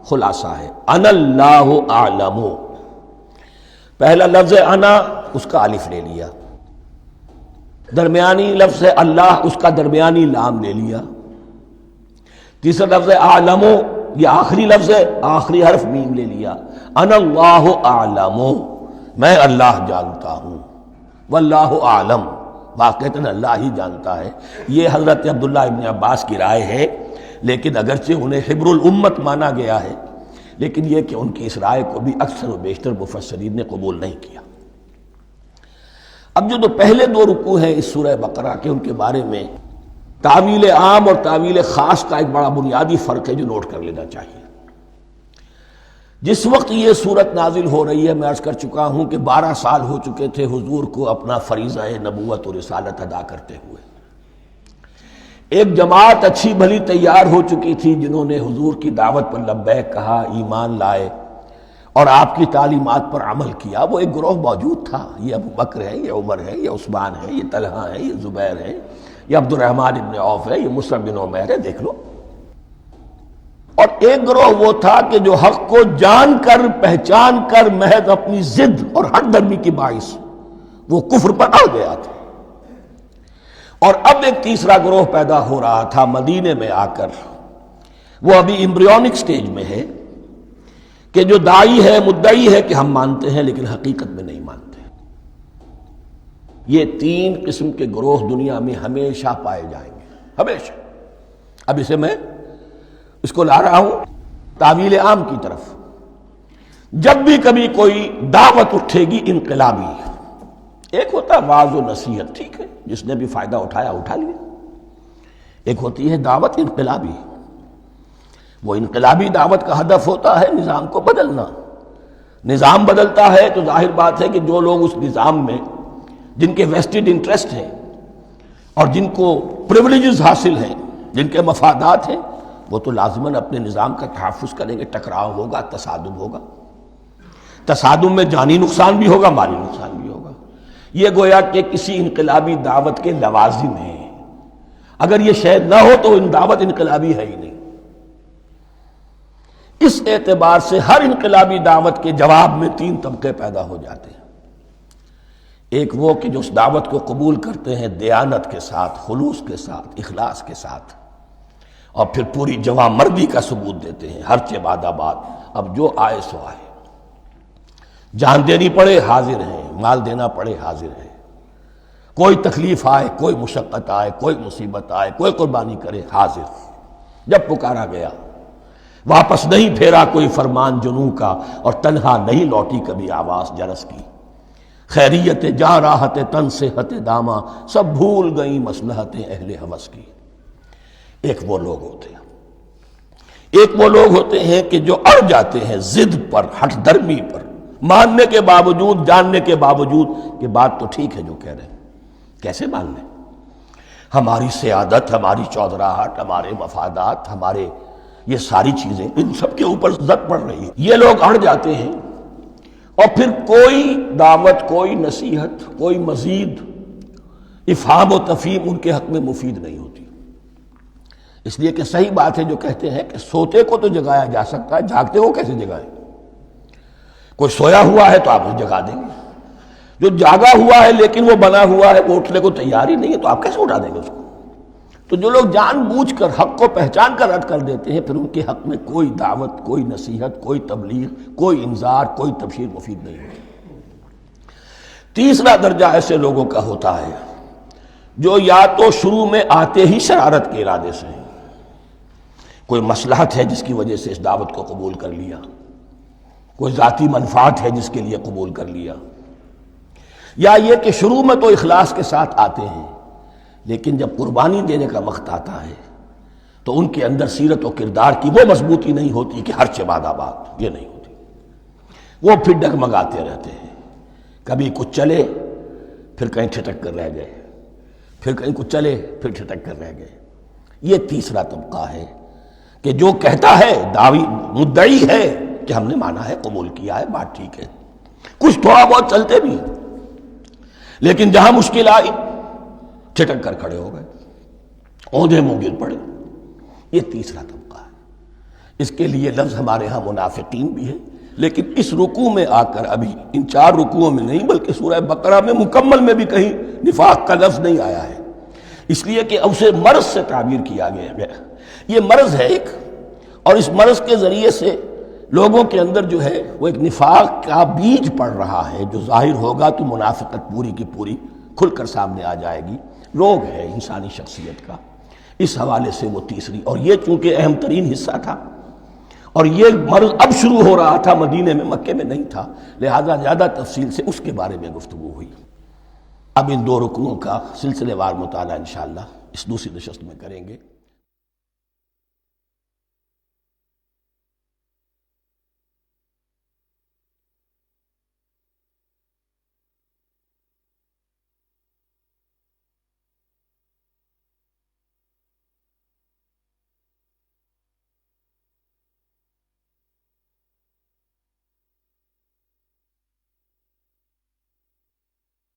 خلاصہ ہے. انا اللہ اعلم، پہلا لفظ انا اس کا الف لے لیا، درمیانی لفظ ہے اللہ اس کا درمیانی لام لے لیا، تیسرا لفظ اعلم یہ آخری لفظ ہے آخری حرف میم لے لیا. انا اللہ اعلم، میں اللہ جانتا ہوں، واللہ اعلم، واقعتاً اللہ ہی جانتا ہے. یہ حضرت عبداللہ ابن عباس کی رائے ہے، لیکن اگرچہ انہیں حبر الامت مانا گیا ہے، لیکن یہ کہ ان کی اس رائے کو بھی اکثر و بیشتر مفسرین نے قبول نہیں کیا. اب جو پہلے 2 رکوع ہیں اس سورہ بقرہ کے، ان کے بارے میں تعویل عام اور تعویل خاص کا ایک بڑا بنیادی فرق ہے جو نوٹ کر لینا چاہیے. جس وقت یہ صورت نازل ہو رہی ہے، میں عرض کر چکا ہوں کہ 12 سال ہو چکے تھے حضور کو اپنا فریضہ نبوت و رسالت ادا کرتے ہوئے. ایک جماعت اچھی بھلی تیار ہو چکی تھی جنہوں نے حضور کی دعوت پر لبیک کہا، ایمان لائے اور آپ کی تعلیمات پر عمل کیا۔ وہ ایک گروہ موجود تھا، یہ ابو بکر ہے، یہ عمر ہے، یہ عثمان ہے، یہ طلحہ ہے، یہ زبیر ہے، یہ عبد الرحمن ابن عوف ہے، یہ مصعب بن عمیر ہے، دیکھ لو۔ اور ایک گروہ وہ تھا کہ جو حق کو جان کر پہچان کر محض اپنی ضد اور ہٹ درمی کی باعث وہ کفر پر اڑ گیا تھا۔ اور اب ایک تیسرا گروہ پیدا ہو رہا تھا مدینے میں آ کر، وہ ابھی ایمبریونک سٹیج میں ہے، کہ جو داعی ہے، مدعی ہے کہ ہم مانتے ہیں لیکن حقیقت میں نہیں مانتے۔ یہ تین قسم کے گروہ دنیا میں ہمیشہ پائے جائیں گے، ہمیشہ۔ اب اس کو لا رہا ہوں تعویل عام کی طرف۔ جب بھی کبھی کوئی دعوت اٹھے گی انقلابی، ایک ہوتا ہے واعظ و نصیحت، ٹھیک ہے، جس نے بھی فائدہ اٹھایا اٹھا لیا۔ ایک ہوتی ہے دعوت انقلابی، وہ انقلابی دعوت کا ہدف ہوتا ہے نظام کو بدلنا۔ نظام بدلتا ہے تو ظاہر بات ہے کہ جو لوگ اس نظام میں جن کے ویسٹڈ انٹرسٹ ہیں اور جن کو پریولیجز حاصل ہیں، جن کے مفادات ہیں، وہ تو لازماً اپنے نظام کا تحفظ کریں گے۔ ٹکراؤ ہوگا، تصادم ہوگا، تصادم میں جانی نقصان بھی ہوگا، مالی نقصان بھی ہوگا۔ یہ گویا کہ کسی انقلابی دعوت کے لوازم ہیں۔ اگر یہ شے نہ ہو تو دعوت انقلابی ہے ہی نہیں۔ اس اعتبار سے ہر انقلابی دعوت کے جواب میں تین طبقے پیدا ہو جاتے ہیں۔ ایک وہ کہ جو اس دعوت کو قبول کرتے ہیں دیانت کے ساتھ، خلوص کے ساتھ، اخلاص کے ساتھ، اور پھر پوری جواں مردی کا ثبوت دیتے ہیں، ہر چہ بعد آباد، اب جو آئے سو آئے، جان دینی پڑے حاضر ہیں، مال دینا پڑے حاضر ہیں، کوئی تکلیف آئے، کوئی مشقت آئے، کوئی مصیبت آئے، کوئی قربانی کرے، حاضر۔ جب پکارا گیا واپس نہیں پھیرا کوئی فرمان جنوں کا، اور تنہا نہیں لوٹی کبھی آواز جرس کی۔ خیریت جاں راحت تن صحت داماں، سب بھول گئیں مصلحتیں اہل ہوس کی۔ ایک وہ لوگ ہوتے ہیں، ایک وہ لوگ ہوتے ہیں کہ جو اڑ جاتے ہیں ضد پر، ہٹ درمی پر، ماننے کے باوجود، جاننے کے باوجود کہ بات تو ٹھیک ہے جو کہہ رہے ہیں، کیسے مان لیں؟ ہماری سیادت، ہماری چودراہٹ، ہمارے مفادات، ہمارے یہ ساری چیزیں ان سب کے اوپر زد پڑ رہی ہے۔ یہ لوگ اڑ جاتے ہیں، اور پھر کوئی دعوت، کوئی نصیحت، کوئی مزید افہام و تفہیم ان کے حق میں مفید نہیں ہوتی۔ اس لیے کہ صحیح بات ہے جو کہتے ہیں کہ سوتے کو تو جگایا جا سکتا ہے، جاگتے کو کیسے جگائیں؟ کوئی سویا ہوا ہے تو آپ اسے جگا دیں گے، جو جاگا ہوا ہے لیکن وہ بنا ہوا ہے، وہ اٹھنے کو تیار ہی نہیں ہے، تو آپ کیسے اٹھا دیں گے اس کو؟ تو جو لوگ جان بوجھ کر حق کو پہچان کر رد کر دیتے ہیں، پھر ان کے حق میں کوئی دعوت، کوئی نصیحت، کوئی تبلیغ، کوئی انذار، کوئی تبشیر مفید نہیں ہوتی۔ تیسرا درجہ ایسے لوگوں کا ہوتا ہے جو یا تو شروع میں آتے ہی شرارت کے ارادے سے، کوئی مصلحت ہے جس کی وجہ سے اس دعوت کو قبول کر لیا، کوئی ذاتی منفعت ہے جس کے لیے قبول کر لیا، یا یہ کہ شروع میں تو اخلاص کے ساتھ آتے ہیں لیکن جب قربانی دینے کا وقت آتا ہے تو ان کے اندر سیرت و کردار کی وہ مضبوطی نہیں ہوتی کہ ہر چہ بعد آباد، یہ نہیں ہوتی۔ وہ پھر ڈگمگاتے رہتے ہیں، کبھی کچھ چلے پھر کہیں ٹھٹک کر رہ گئے، پھر کہیں کچھ چلے پھر ٹھٹک کر رہ گئے۔ یہ تیسرا طبقہ ہے کہ جو کہتا ہے، دعوی مدعی ہے کہ ہم نے مانا ہے، قبول کیا ہے، بات ٹھیک ہے، کچھ تھوڑا بہت چلتے بھی ہیں، لیکن جہاں مشکل آئی ٹھٹک کر کھڑے ہو گئے، اوندھے منہ گر پڑے۔ یہ تیسرا طبقہ ہے۔ اس کے لیے لفظ ہمارے ہاں منافقین بھی ہے، لیکن اس رکوع میں آ کر، ابھی ان 4 رکوعوں میں نہیں بلکہ سورہ بقرہ میں مکمل میں بھی کہیں نفاق کا لفظ نہیں آیا ہے، اس لیے کہ اسے مرض سے تعبیر کیا گیا۔ یہ مرض ہے ایک، اور اس مرض کے ذریعے سے لوگوں کے اندر جو ہے وہ ایک نفاق کا بیج پڑ رہا ہے، جو ظاہر ہوگا تو منافقت پوری کی پوری کھل کر سامنے آ جائے گی۔ روگ ہے انسانی شخصیت کا، اس حوالے سے وہ تیسری، اور یہ چونکہ اہم ترین حصہ تھا، اور یہ مرض اب شروع ہو رہا تھا، مدینے میں، مکے میں نہیں تھا، لہذا زیادہ تفصیل سے اس کے بارے میں گفتگو ہوئی۔ اب ان 2 رکوعوں کا سلسلے وار مطالعہ انشاءاللہ اس دوسری نشست میں کریں گے۔